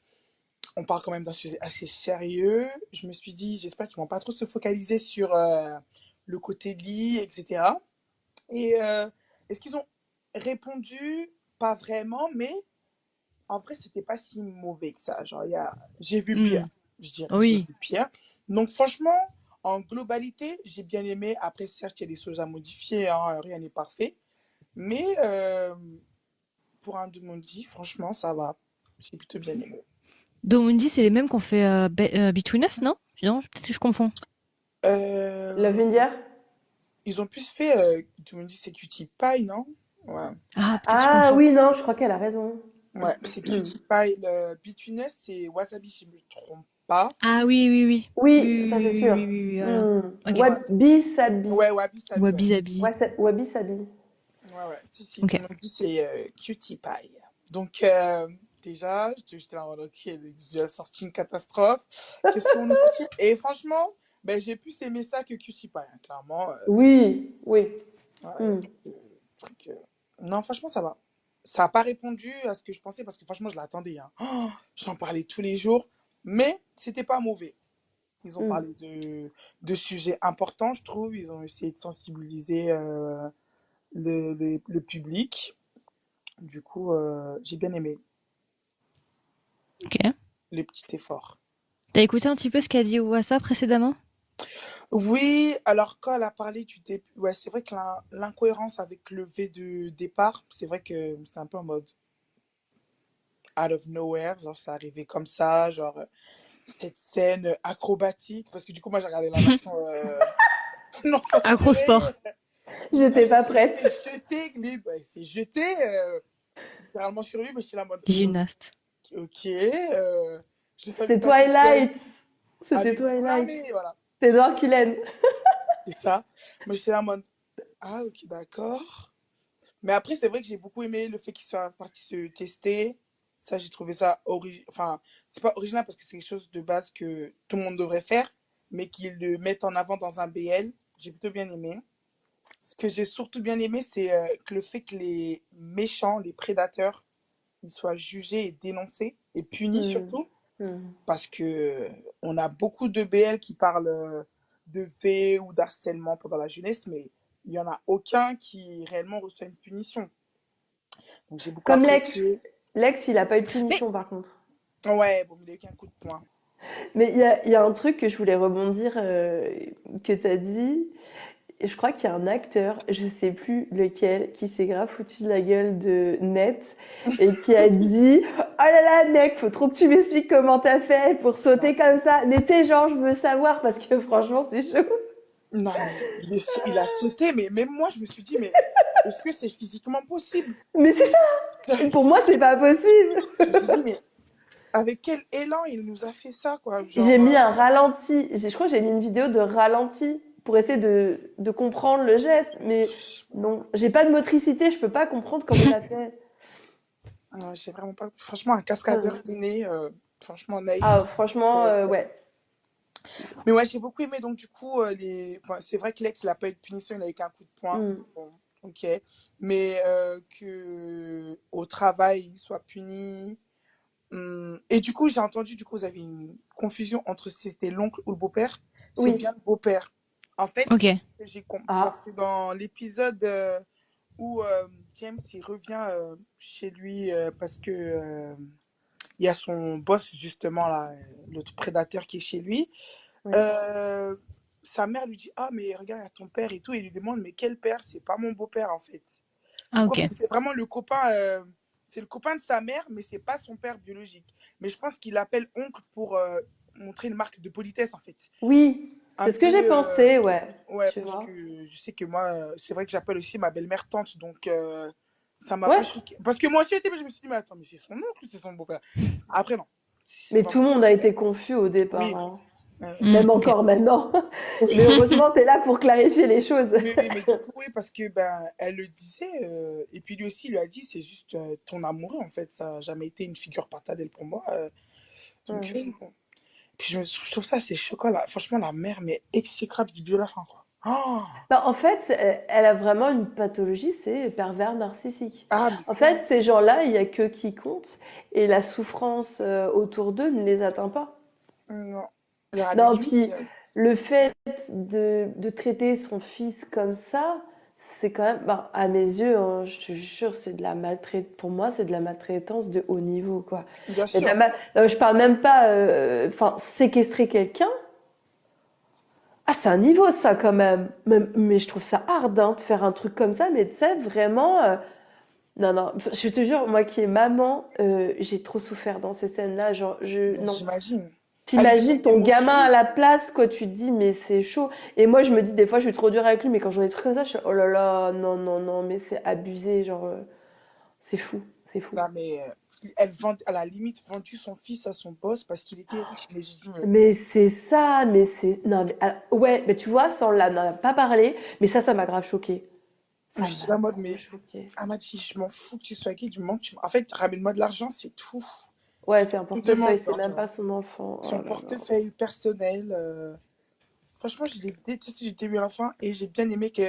on parle quand même d'un sujet assez sérieux. Je me suis dit, j'espère qu'ils vont pas trop se focaliser sur le côté lit, etc. Et est-ce qu'ils ont répondu? Pas vraiment, mais en vrai, c'était pas si mauvais que ça. Genre, j'ai vu pire. Hmm. Je dirais, j'ai Oui. vu pire. Donc, franchement, en globalité, j'ai bien aimé. Après, certes, il y a des choses à modifier, hein, rien n'est parfait. Mais pour un Demondi, franchement, ça va. J'ai plutôt bien aimé. Domundi, c'est les mêmes qu'on fait Between Us, non? Non, peut-être que je confonds. Love Euh, India? Ils ont plus fait Demondi, c'est Cutie Pie, non? Ouais. Ah, peut-être que je Ah confonds. oui, non, je crois qu'elle a raison. Ouais, c'est Cutie Pie. Le Between Us, c'est Wasabi, si je me trompe pas. Ah oui, oui, oui. Oui, Oui, oui, ça c'est oui, oui, sûr. oui, oui, oui, voilà. Ok. Ouais, Wabi Sabi. ouais, Wabi Sabi, ouais. Wabi Sabi. Wabi Sabi. Ouais, ouais. Si, si, Ok. Demondi, c'est Cutie Pie. Donc, déjà, j'étais là en mode, ok, j'ai sorti une catastrophe. Qu'est-ce qu'on nous sortit? Et franchement, ben, j'ai plus aimé ça que Cutie Pie, hein, clairement. Oui, oui. Voilà, y a Hmm. pas de truc, non, franchement, ça va. Ça n'a pas répondu à ce que je pensais parce que franchement, je l'attendais, hein. Oh, j'en parlais tous les jours, mais c'était pas mauvais. Ils ont Hmm. parlé de sujets importants, je trouve. Ils ont essayé de sensibiliser le public. Du coup, j'ai bien aimé Ok. les petits efforts. T'as écouté un petit peu ce qu'a dit Wassa précédemment? Oui, alors quand elle a parlé du début, ouais, c'est vrai que l'incohérence avec le V de départ, c'est vrai que c'est un peu en mode out of nowhere, genre ça arrivait comme ça, genre cette scène acrobatique, parce que du coup moi j'ai regardé la version non censurée, Acrosport. J'étais pas prête. s'est jeté, lui, bah, il s'est jeté littéralement sur lui, mais je suis là en mode Gymnaste. ok, je savais C'était pas que James Twilight. C'était allait nous Twilight. blâmer, voilà, C'est Edward Cullen. c'est ça. Moi j'étais là en mode ah ok d'accord. Mais après, c'est vrai que j'ai beaucoup aimé le fait qu'il soit parti se tester. Ça, j'ai trouvé ça enfin, c'est pas original parce que c'est quelque chose de base que tout le monde devrait faire, mais qu'ils le mettent en avant dans un BL. J'ai plutôt bien aimé. Ce que j'ai surtout bien aimé, c'est que le fait que les méchants, les prédateurs, ils soient jugés et dénoncés et punis Hmm. surtout, Hmm. parce que on a beaucoup de BL qui parlent de faits ou d'harcèlement pendant la jeunesse, mais il y en a aucun qui réellement reçoit une punition. Donc j'ai beaucoup Comme Lex. apprécié. Lex, il a pas eu de Mais punition par contre. Ouais, bon, il a eu qu'un coup de poing. Mais il y a un truc que je voulais rebondir que tu as dit. Et je crois qu'il y a un acteur, je sais plus lequel, qui s'est grave foutu de la gueule de Net et qui a dit oh là là, mec, faut trop que tu m'expliques comment t'as fait pour Non, sauter comme ça. Mais t'es genre, je veux savoir parce que franchement, c'est chaud. non mais il a sauté, mais même moi, je me suis dit, mais est-ce que c'est physiquement possible? Mais c'est ça. Pour moi, c'est pas possible. Je me suis dit, mais avec quel élan il nous a fait ça, quoi? J'ai Genre, mis un ralenti. Je crois que j'ai mis une vidéo de ralenti pour essayer de comprendre le geste. Mais non, j'ai pas de motricité. Je peux pas comprendre comment il a fait. j'ai vraiment pas. Franchement, un cascadeur inné, franchement, Ah, nice. franchement, ouais. Mais ouais, j'ai beaucoup aimé, donc du coup, enfin, c'est vrai que Lex, il a pas eu de punition, il a eu qu'un coup de poing. Mm. Bon, ok. Mais que au travail, il soit puni. Et du coup, j'ai entendu, du coup, vous avez une confusion entre si c'était l'oncle ou le beau-père. C'est Oui. bien le beau-père. En fait, ok. parce Ah. que dans l'épisode où James il revient chez lui parce que il y a son boss justement là, l'autre prédateur qui est chez lui. Oui. euh, Sa mère lui dit ah mais regarde il y a ton père et tout. Et il lui demande mais quel père? C'est pas mon beau-père en fait. Du Ah coup, en ok. fait, c'est vraiment le copain. C'est le copain de sa mère, mais c'est pas son père biologique. Mais je pense qu'il l'appelle oncle pour montrer une marque de politesse, en fait. Oui, Un c'est ce que peu. j'ai pensé, ouais. Ouais, Tu parce vois. que je sais que moi, c'est vrai que j'appelle aussi ma belle-mère tante, donc ça m'a pas Ouais. choqué. Parce que moi aussi, au début, je me suis dit, mais attends, mais c'est son oncle ou c'est son beau-père? Après, non. C'est Mais pas tout le monde a été confus au Oui, départ, hein. Mm, Même ok. encore maintenant. Mais heureusement, tu es là pour clarifier les choses. oui, mais du coup, oui, parce que ben, elle le disait, et puis lui aussi, il lui a dit, c'est juste ton amoureux, en fait, ça n'a jamais été une figure paternelle pour moi. Donc, Ouais. bon. Puis je trouve ça assez choquant, là. Franchement, la mère, mais exécrable du début à la fin, quoi. Oh Bah, en fait, elle a vraiment une pathologie, c'est pervers narcissique. ah, mais En clairement, fait, ces gens-là, il y a que qui comptent et la souffrance autour d'eux ne les atteint pas. non. Alors, à des Non, limites, puis le fait de traiter son fils comme ça, c'est quand même, bah, à mes yeux, hein, je te jure, c'est de la maltraitance. Pour moi, c'est de la maltraitance de haut niveau, quoi. bien Mais de sûr. je parle même pas, enfin, séquestrer quelqu'un. Ah, c'est un niveau, ça, quand même. Mais je trouve ça hard, hein, de faire un truc comme ça. Mais tu sais, vraiment, non, non. Je te jure, moi qui est maman, j'ai trop souffert dans ces scènes-là. Genre, Ben, non. j'imagine. À la limite, T'imagines c'était ton gamin à moquerie. la place, quoi, tu te dis, mais c'est chaud. Et moi, je me dis, des fois, je suis trop dure avec lui, mais quand j'en ai des trucs comme ça, je suis, oh là là, non, non, non, mais c'est abusé, genre, c'est fou, c'est fou. Non, mais elle vend, à la limite, vendu son fils à son boss parce qu'il était riche. Mais j'ai dit, Mais c'est ça, mais c'est, non, mais, ouais, mais tu vois, ça, on n'en a pas parlé, mais ça m'a grave choqué. mais Ça j'étais m'a là en mode, trop mais choqué. elle m'a dit, je m'en fous que tu sois gay, du moment que tu... En fait, ramène-moi de l'argent, c'est tout. Ouais, C'est c'est un tout que je te demande, portefeuille, c'est genre, même pas son enfant. Oh son là là. portefeuille personnel. Franchement, je l'ai détesté du début à la fin et j'ai bien aimé qu'il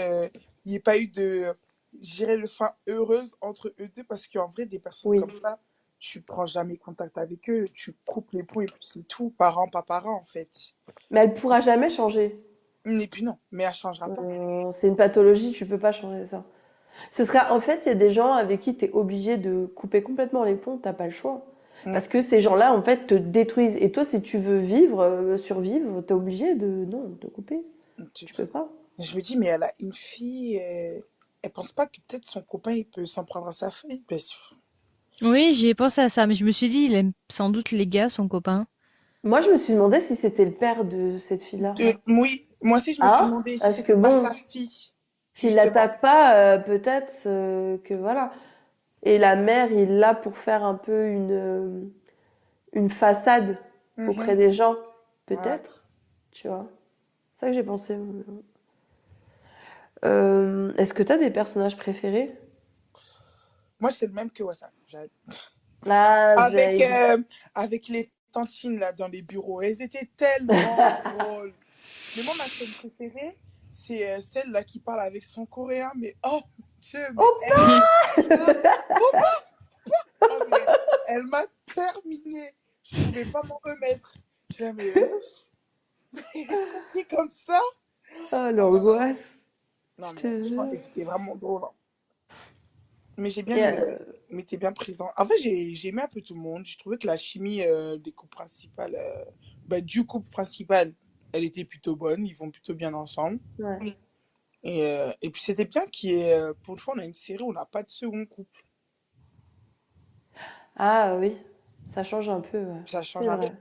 n'y ait pas eu de, j'irais le fin heureuse entre eux deux parce qu'en vrai, des personnes Oui. comme ça, tu prends jamais contact avec eux, tu coupes les ponts et puis c'est tout, parent, pas parent en fait. Mais elle pourra jamais changer. Et puis non, mais elle changera pas. C'est une pathologie, tu peux pas changer ça. Ce sera, en fait, il y a des gens avec qui tu es obligé de couper complètement les ponts, t'as pas le choix. Mm. Parce que ces gens-là, en fait, te détruisent. Et toi, si tu veux vivre, survivre, t'es obligé non, de couper. Tu peux pas. Je me dis, mais elle a une fille, elle pense pas que peut-être son copain il peut s'en prendre à sa fille. Ben, Oui, j'y ai pensé à ça, mais je me suis dit, il aime sans doute les gars, son copain. Moi, je me suis demandé si c'était le père de cette fille-là. oui, moi aussi je me suis Hein? demandé si Parce que c'était pas bon, sa fille, s'il justement. l'attaque pas, peut-être que voilà. Et la mère, il l'a pour faire un peu une façade auprès Mhm. des gens, Ouais. peut-être. Tu vois. C'est ça que j'ai pensé. Est-ce que t'as des personnages préférés? Moi, c'est le même que Wassam. Ah, Avec, Jake. avec les tantines là dans les bureaux. Elles étaient tellement drôles. Mais moi, ma scène préférée, c'est celle là qui parle avec son coréen. Mais oh mon Dieu, mais Oh, elle m'a oh, mais elle m'a terminé. Je pouvais pas m'en remettre. Je disais, mais est-ce qu'on dit comme ça? oh, Oh là là. l'angoisse. Non, Je mais te franchement, jure. elles étaient vraiment drôles, hein. Mais j'ai bien Et, aimé. Mais t'es bien présent. En fait, j'ai aimé un peu tout le monde. Je trouvais que la chimie des couples principales, bah, du couple principal, elle était plutôt bonne. Ils vont plutôt bien ensemble. ouais. Et puis c'était bien qu'il y ait, pour une fois, on a une série où on n'a pas de second couple. Ah oui, ça change un peu, ouais. Ça change C'est un peu. vrai.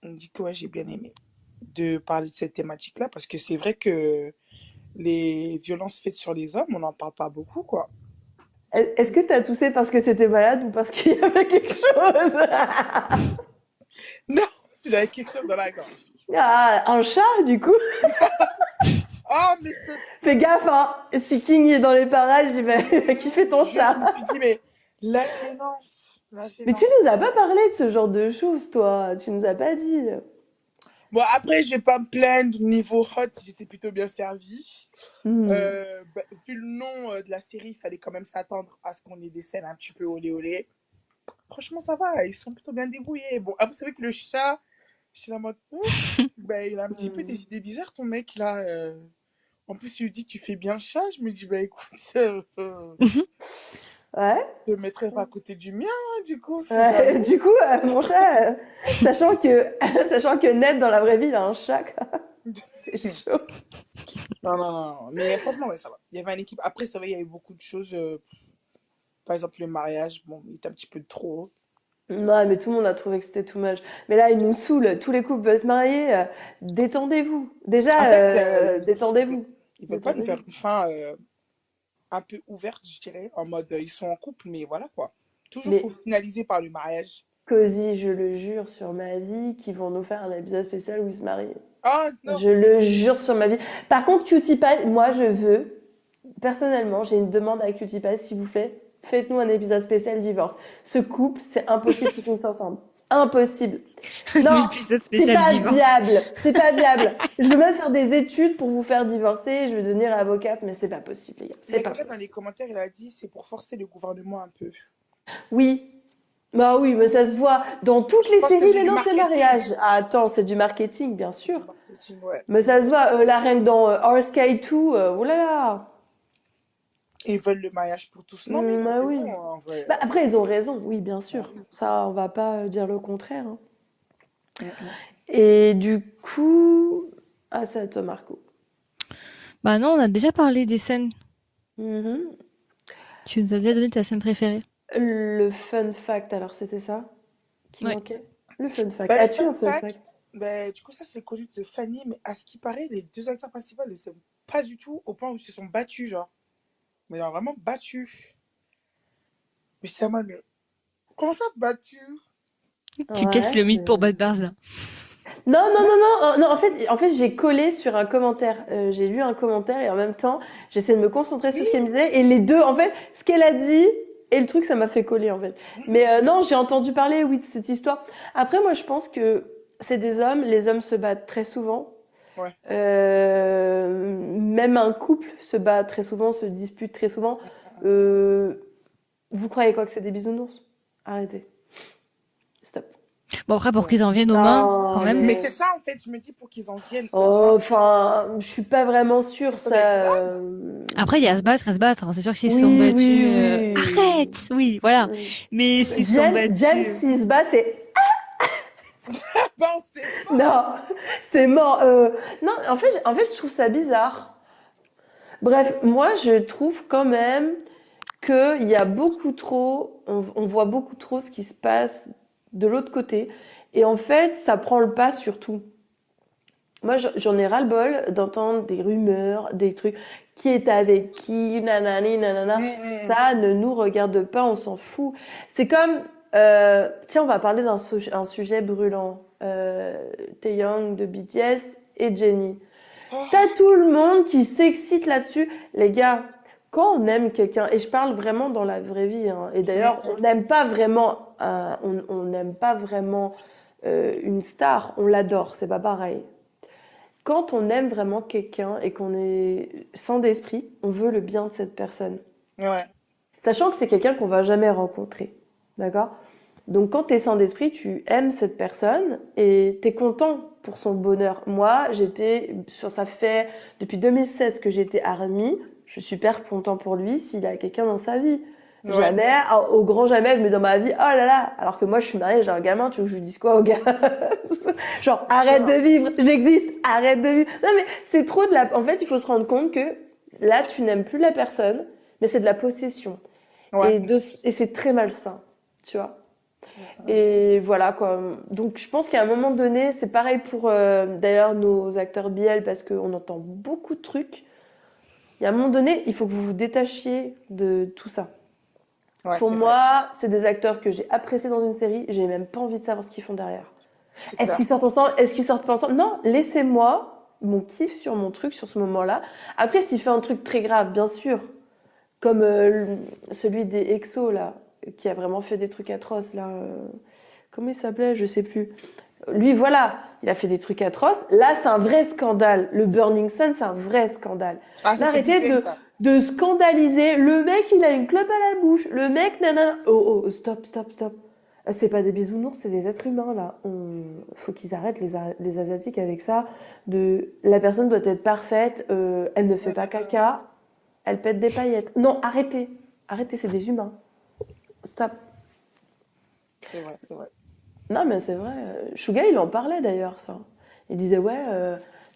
Du coup, ouais, j'ai bien aimé de parler de cette thématique-là parce que c'est vrai que les violences faites sur les hommes, on n'en parle pas beaucoup, quoi. Est-ce que t'as toussé parce que c'était malade ou parce qu'il y avait quelque chose? Non, j'avais quelque chose dans la gorge. Ah, un chat, du coup? Oh, mais c'est Fais gaffe, hein. Si King est dans les parages, il va kiffer ton je chat. me suis dit, mais la gênance, la Mais tu gênance. nous as pas parlé de ce genre de choses, toi. Tu nous as pas dit. Bon, après, je vais pas me plaindre. Niveau hot, j'étais plutôt bien servi. Hmm. Bah, vu le nom de la série, il fallait quand même s'attendre à ce qu'on ait des scènes un petit peu olé olé. Franchement, ça va, ils sont plutôt bien débrouillés. Bon, après, c'est vrai que le chat, je suis là en mode, bah, il a un petit peu Hmm. des idées bizarres, ton mec, là. En plus, il lui dit, tu fais bien le chat. Je me dis, bah, écoute, Ouais. je me mettrai pas à côté du mien, hein, du coup, c'est Ouais. jamais. Du coup, mon chat, sachant que, sachant que Ned dans la vraie vie, il a un chat, quoi. C'est chaud. Non, non, non, non. Mais franchement, ouais, ça va. Il y avait une équipe. Après, c'est vrai, il y avait beaucoup de choses. Par exemple, le mariage, bon, il était un petit peu trop. Ouais, mais tout le monde a trouvé que c'était too much. Mais là, il nous saoule. Tous les couples veulent se marier. Détendez-vous. En Déjà, fait, détendez-vous. ils veulent pas nous faire Détendez-vous. une fin un peu ouverte, je dirais, en mode ils sont en couple, mais voilà quoi. Toujours faut Mais finaliser par le mariage. Cosy, je le jure sur ma vie, qu'ils vont nous faire un épisode spécial où ils se marient. Oh non! Je le jure sur ma vie. Par contre, Cutie Pie, moi je veux, personnellement, j'ai une demande à Cutie Pie, s'il vous plaît, faites-nous un épisode spécial divorce. Ce couple, c'est impossible qu'ils finissent ensemble. Impossible. Un Non, épisode c'est spécial pas divorce. viable. C'est pas viable. Je veux même faire des études pour vous faire divorcer, je veux devenir avocate, mais c'est pas possible, les gars. Il y C'est a pas quelqu'un possible. dans les commentaires, il a dit c'est pour forcer le gouvernement un peu. Oui. Bah oui, mais ça se voit dans toutes Je les pense que séries c'est du maintenant, c'est le marketing. mariage. Ah, attends, c'est du marketing, bien C'est du sûr. marketing, ouais. Mais ça se voit, la reine dans Sky 2, oulala. Ils veulent le mariage pour tous. Non, mais ils ont Bah oui. raison, hein, en vrai. Bah, après, ils ont raison, oui, bien Ah sûr. oui. Ça, on va pas dire le contraire, hein. Mm. Et du coup, ah, c'est à toi, Marco. Bah non, on a déjà parlé des scènes. Mhm. Tu nous as déjà donné ta scène préférée. Le fun fact, alors c'était ça qui Ouais. manquait? Le fun fact. Bah, le As-tu fun un fun fact, fact? bah, du coup, ça, c'est le connu de Fanny, mais à ce qui paraît, les deux acteurs principaux ne s'aiment pas du tout au point où ils se sont battus, genre. Mais ils ont vraiment battu. Mais c'est mal, mais comment ça, battu? Tu casses Ouais, le mythe pour Bad Bars là. non, non, Non, non, non, non, en fait, j'ai collé sur un commentaire. J'ai lu un commentaire et en même temps, j'essaie de me concentrer sur ce qu'elle me disait. Et les deux, en fait, ce qu'elle a dit et le truc, ça m'a fait coller, en fait. Mais non, j'ai entendu parler, oui, de cette histoire. Après, moi, je pense que c'est des hommes. Les hommes se battent très souvent. ouais. Même un couple se bat très souvent, se dispute très souvent. Euh, Vous croyez quoi que c'est des bisounours? Arrêtez. Stop. Bon après pour Ouais. qu'ils en viennent aux mains, quand Non, même. Mais mais c'est ça, en fait, je me dis pour qu'ils en viennent aux oh, mains, enfin, je suis pas vraiment sûre, ça doit être ça. grave. Après il y a à se battre, hein. C'est sûr que s'ils se sont Oui, battus, oui, oui. arrête, oui, voilà. Mais s'ils se sont James, battus, s'il se bat, c'est Bon, c'est fort! non, c'est mort. Non, en fait, je trouve ça bizarre. Bref, moi, je trouve quand même qu'il y a beaucoup trop, on voit beaucoup trop ce qui se passe de l'autre côté, et en fait, ça prend le pas sur tout. Moi, j'en ai ras-le-bol d'entendre des rumeurs, des trucs. Qui est avec qui, nanani, nanana. Ça ne nous regarde pas, on s'en fout. C'est comme, tiens, on va parler un sujet brûlant. Taeyong de BTS et Jennie. Oh, T'as tout le monde qui s'excite là-dessus. Les gars, quand on aime quelqu'un, et je parle vraiment dans la vraie vie, hein, et d'ailleurs, on n'aime pas vraiment, on n'aime pas vraiment une star, on l'adore, c'est pas pareil. Quand on aime vraiment quelqu'un et qu'on est sain d'esprit, on veut le bien de cette personne. ouais. Sachant que c'est quelqu'un qu'on va jamais rencontrer. D'accord? Donc quand tu es sain d'esprit, tu aimes cette personne et tu es content pour son bonheur. Moi, ça fait depuis 2016 que j'étais ARMY, je suis super content pour lui s'il a quelqu'un dans sa vie. Ouais. Jamais, au grand jamais, je mets dans ma vie, oh là là, alors que moi je suis mariée, j'ai un gamin, tu veux que je lui dise quoi au gars? Genre, arrête de vivre, j'existe, arrête de vivre. Non mais c'est trop de la... En fait, il faut se rendre compte que là, tu n'aimes plus la personne, mais c'est de la possession. Ouais. Et c'est très malsain, tu vois. Et voilà quoi. Donc je pense qu'à un moment donné, c'est pareil pour d'ailleurs nos acteurs BL parce qu'on entend beaucoup de trucs. Il y a un moment donné, il faut que vous vous détachiez de tout ça. Ouais, Pour c'est vrai. moi, c'est des acteurs que j'ai appréciés dans une série. J'ai même pas envie de savoir ce qu'ils font derrière. C'est Est-ce clair. qu'ils sortent ensemble? Est-ce qu'ils sortent pas ensemble? Non, laissez-moi mon kiff sur mon truc, sur ce moment-là. Après, s'il fait un truc très grave, bien sûr, comme celui des EXO là, qui a vraiment fait des trucs atroces là. Comment il s'appelait? Je sais plus. Lui, voilà, il a fait des trucs atroces. Là, c'est un vrai scandale. Le Burning Sun, c'est un vrai scandale. Ah, Mais ça, c'est arrêtez BTS, ça. de scandaliser. Le mec, il a une clope à la bouche. Le mec, nanana. Oh, oh, stop, stop, stop. C'est pas des bisounours, c'est des êtres humains, là. Faut qu'ils arrêtent, les Asiatiques, avec ça. La personne doit être parfaite, elle ne fait pas caca, elle pète des paillettes. Non, arrêtez. Arrêtez, c'est des humains. Stop. C'est vrai, c'est vrai. Non, mais c'est vrai. Suga, il en parlait d'ailleurs, ça. Il disait, ouais,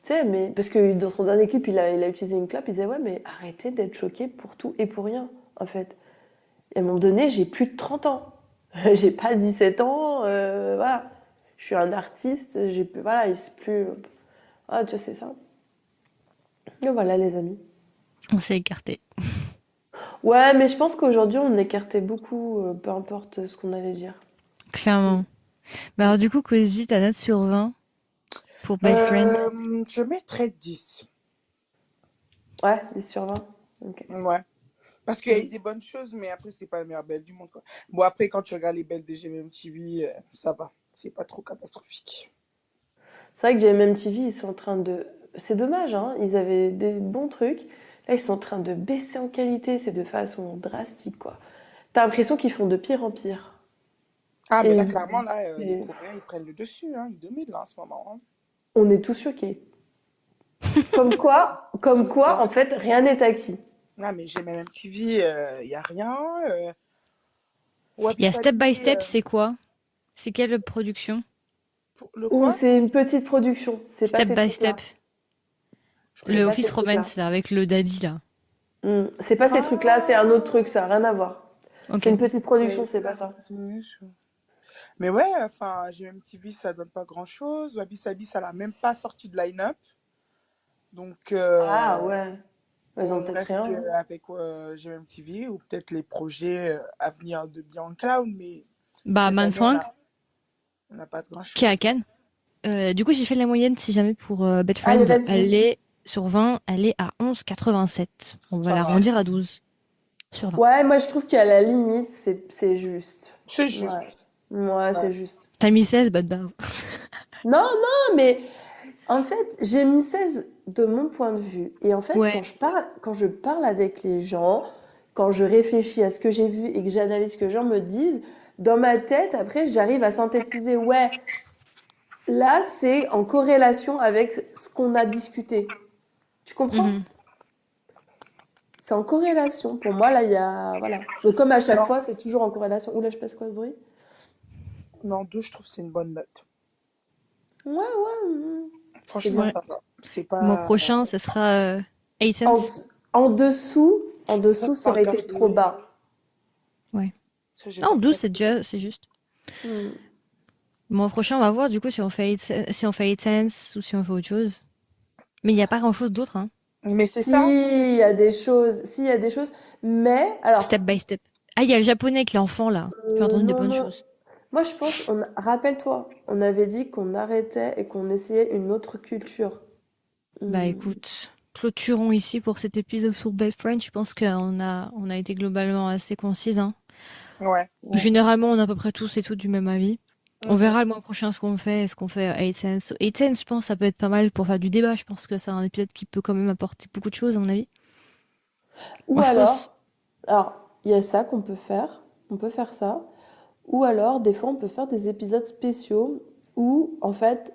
tu sais, mais. Parce que dans son dernier clip, il a utilisé une clope, il disait, ouais, mais arrêtez d'être choqué pour tout et pour rien, en fait. Et à un moment donné, j'ai plus de 30 ans. J'ai pas 17 ans, voilà. Je suis un artiste, voilà, il c'est plus. Ah, tu sais ça. Et voilà, les amis. on s'est écarté. Ouais, mais je pense qu'aujourd'hui, on écartait beaucoup, peu importe ce qu'on allait dire. clairement. Bah alors du coup, Cozy, ta note sur 20 pour Bad Friend? Je mettrais 10. Ouais, 10 sur 20. Ok. Ouais. Parce qu'il y a eu des bonnes choses, mais après, c'est pas la meilleure belle du monde, quoi. Bon, après, quand tu regardes les belles de GMMTV, ça va. C'est pas trop catastrophique. C'est vrai que GMMTV, ils sont en train de. C'est dommage, hein. Ils avaient des bons trucs. Là, ils sont en train de baisser en qualité. C'est de façon drastique, quoi. T'as l'impression qu'ils font de pire en pire. Ah, mais Et, là, clairement, là, les et Coréens, ils prennent le dessus, hein. Ils dominent, là, en ce moment, hein. on est tous choqués. Comme Comme quoi, quoi. en fait, rien n'est acquis. Ah, mais GMMTV, il y a rien. Il y Wabi a Step by Sabi, Step, c'est quoi? C'est quelle production? le Ou quoi? c'est une petite production. C'est pas Step ces by trucs-là. Step. Je C'est Le connais pas pas. ces Office trucs-là. Romance, là, avec le daddy, là. C'est pas ces trucs-là, c'est un autre truc, Ah! ça n'a rien à voir. Ok. C'est une petite production, J'avais c'est vu pas la ça. bande-annonce. Mais ouais, enfin, GMMTV, ça donne pas grand-chose. Wabi Sabi, ça n'a même pas sorti de line-up. Donc, Ah ouais, ils ont on peut-être reste rien, hein. avec GMMTV ou peut-être les projets à venir de Beyond Cloud. Mais Bah, cette année, Manswang, on n'a pas qui est à grand-chose. Cannes. Du coup, j'ai fait la moyenne, si jamais, pour Bad Allez, Friend. vas-y. Elle est sur 20, elle est à 11,87. On va Ça la va. arrondir à 12 sur 20. Ouais, moi je trouve qu'à la limite, c'est juste. C'est juste. Ouais, ouais, Ouais. c'est juste. T'as mis 16, bah, bah. Non, non, mais en fait, j'ai mis 16 de mon point de vue. Et en fait, Ouais. quand je parle avec les gens, quand je réfléchis à ce que j'ai vu et que j'analyse ce que les gens me disent, dans ma tête, après, j'arrive à synthétiser. Ouais, là, c'est en corrélation avec ce qu'on a discuté. Tu comprends? Mhm. C'est en corrélation. Pour moi, là, il y a. Voilà. Donc, comme à chaque Non, fois, c'est toujours en corrélation. Oula, je passe quoi ce bruit? non, 2, je trouve que c'est une bonne note. Ouais, ouais. C'est Franchement, bien. Ouais. ça va. C'est Le mois pas. prochain, ça sera 8 En, cents. en dessous, ça Pas aurait été trop regardé. bas. Ouais. Ça, j'ai pas Non, 12, c'est regardé. déjà, c'est juste. Hmm. Le mois prochain, on va voir, du coup, si on fait 8, si on fait 8 cents ou si on fait autre chose. Mais il n'y a pas grand-chose d'autre, hein. Mais c'est Si, ça, en fait, le il y a truc. des choses. Si, il y a des choses. Mais, alors, Step by step. Ah, il y a le japonais avec l'enfant, là. J'ai entendu des non, bonnes non. choses. Moi, je pense, rappelle-toi, on avait dit qu'on arrêtait et qu'on essayait une autre culture. Bah Hmm. écoute, clôturons ici pour cet épisode sur Best Friend. Je pense qu'on a été globalement assez concise, hein. Ouais. Ouais. Généralement, on a à peu près tous et toutes du même avis. On Mhm. verra le mois prochain ce qu'on fait. Est-ce qu'on fait 8 cents? 8 cents, je pense, ça peut être pas mal pour faire du débat. Je pense que c'est un épisode qui peut quand même apporter beaucoup de choses, à mon avis. Ou Moi, je pense. alors, il y a ça qu'on peut faire. On peut faire ça. Ou alors, des fois, on peut faire des épisodes spéciaux où, en fait,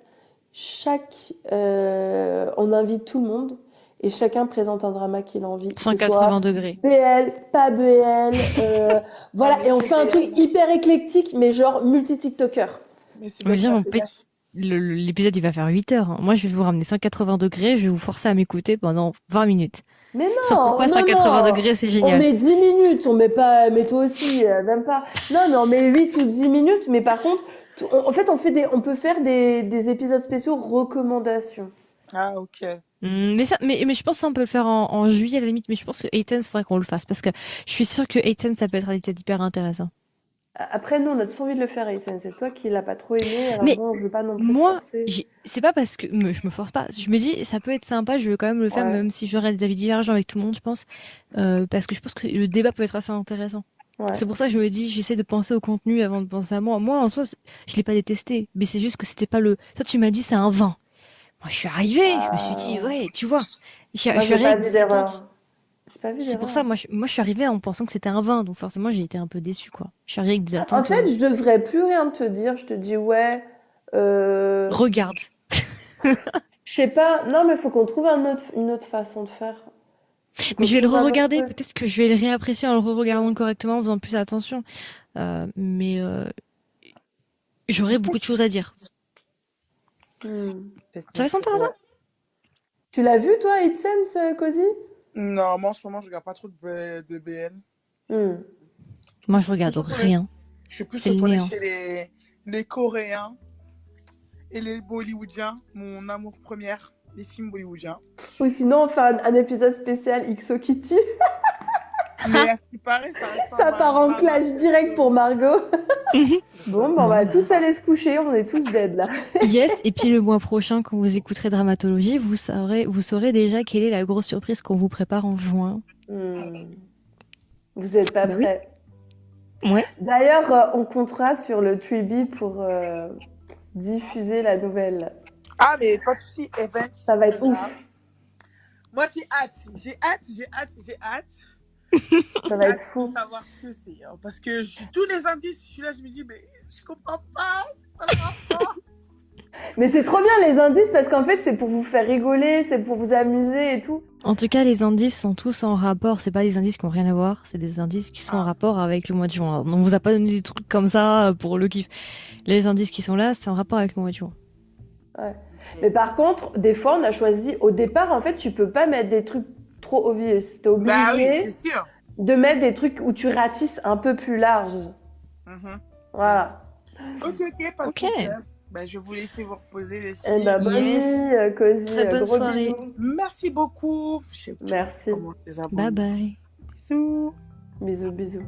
on invite tout le monde et chacun présente un drama qu'il a envie, que ce soit 180 degrés. BL, pas BL, Ah, voilà, mais et on c'est fait un truc réel. hyper éclectique, mais genre multi-TikToker. Mais c'est Je veux bête, dire, ça, mon c'est pet- lâche. l'épisode, il va faire 8 heures, hein. Moi, je vais vous ramener 180 degrés. Je vais vous forcer à m'écouter pendant 20 minutes. Mais Sur non, pourquoi non, 180 non, degrés, c'est on génial. met 10 minutes, on met pas, mais toi aussi, même pas. Non, mais on met 8 ou 10 minutes, mais par contre, en fait, on peut faire des épisodes spéciaux recommandations. Ah, ok. Mais je pense que ça, on peut le faire en juillet à la limite. Mais je pense que 8 cents, faudrait qu'on le fasse. Parce que je suis sûre que 8 cents, ça peut être un épisode hyper intéressant. Après, nous, on a tous envie de le faire, Ethan. C'est toi qui l'as pas trop aimé, alors Mais bon, je veux pas non plus te moi, forcer. c'est pas parce que je me force pas. Je me dis, ça peut être sympa, je veux quand même le faire, Ouais, même si j'aurais des avis divergents avec tout le monde, je pense. Parce que je pense que le débat peut être assez intéressant. ouais. C'est pour ça que je me dis, j'essaie de penser au contenu avant de penser à moi. Moi, en soi, je l'ai pas détesté, mais c'est juste que c'était pas le. Toi, tu m'as dit, c'est un 20. Moi, je suis arrivée, je me suis dit, Ouais. ouais, tu vois, je Moi, suis j'ai arrivée pas avec vu des attentes. d'erreur. J'ai pas vu C'est pour d'erreur. ça, moi, je suis arrivée en pensant que c'était un 20, donc forcément, j'ai été un peu déçue, quoi. Je suis arrivée avec des En attentes. fait, je devrais plus rien te dire. Je te dis, ouais, euh, Regarde. je sais pas. Non, mais faut qu'on trouve une autre façon de faire. Faut Mais qu'on je vais le trouve un autre re-regarder, truc. peut-être que je vais le réapprécier en le re-regardant correctement, en faisant plus attention. Mais j'aurais beaucoup de choses à dire. Hmm. Peut-être Ça mieux va être faire. intéressant. Ouais. Tu l'as vu, toi, It Sense, Cozy? Non, moi, en ce moment, je regarde pas trop de BL. Hmm. Du coup, Moi, je regarde rien. je suis plus C'est le retournée néant. chez les Coréens et les Bollywoodiens, mon amour première, les films bollywoodiens. Ou sinon, on fait un épisode spécial XO Kitty. Mais à ce qui paraît, ça ressemble Ça à part un en drama. clash direct pour Margot. Bon, on va tous aller se coucher, on est tous dead là. Yes, et puis le mois prochain, quand vous écouterez Dramatologie, vous saurez déjà quelle est la grosse surprise qu'on vous prépare en juin. Vous êtes pas Bah oui. prêts. Ouais. D'ailleurs, on comptera sur le Twiby pour diffuser la nouvelle. Ah, mais pas de souci, Event. Ça va être ouf. Moi, j'ai hâte. J'ai hâte. Ça va J'ai être hâte fou. de savoir ce que c'est. Hein, parce que tous les indices, je suis là, je me dis, mais je comprends pas. C'est pas le rapport. Mais c'est trop bien les indices parce qu'en fait, c'est pour vous faire rigoler, c'est pour vous amuser et tout. En tout cas, les indices sont tous en rapport. C'est pas des indices qui ont rien à voir, c'est des indices qui sont en rapport avec le mois de juin. On vous a pas donné des trucs comme ça pour le kiff. Les indices qui sont là, c'est en rapport avec le mois de juin. Ouais. Mais par contre, des fois, on a choisi. Au départ, en fait, tu peux pas mettre des trucs trop obvious. T'es obligé Bah oui, c'est sûr. de mettre des trucs où tu ratisses un peu plus large. Voilà. Ok, pas de Ok. problème. Bah, je vais vous laisser vous reposer les Eh ben, bonne Yes. nuit, Cozy. Très bonne Gros soirée. bisous. Merci beaucoup. Je sais pas Merci. comment les abonnés. Bye bye. Bisous. Bisous, bisous.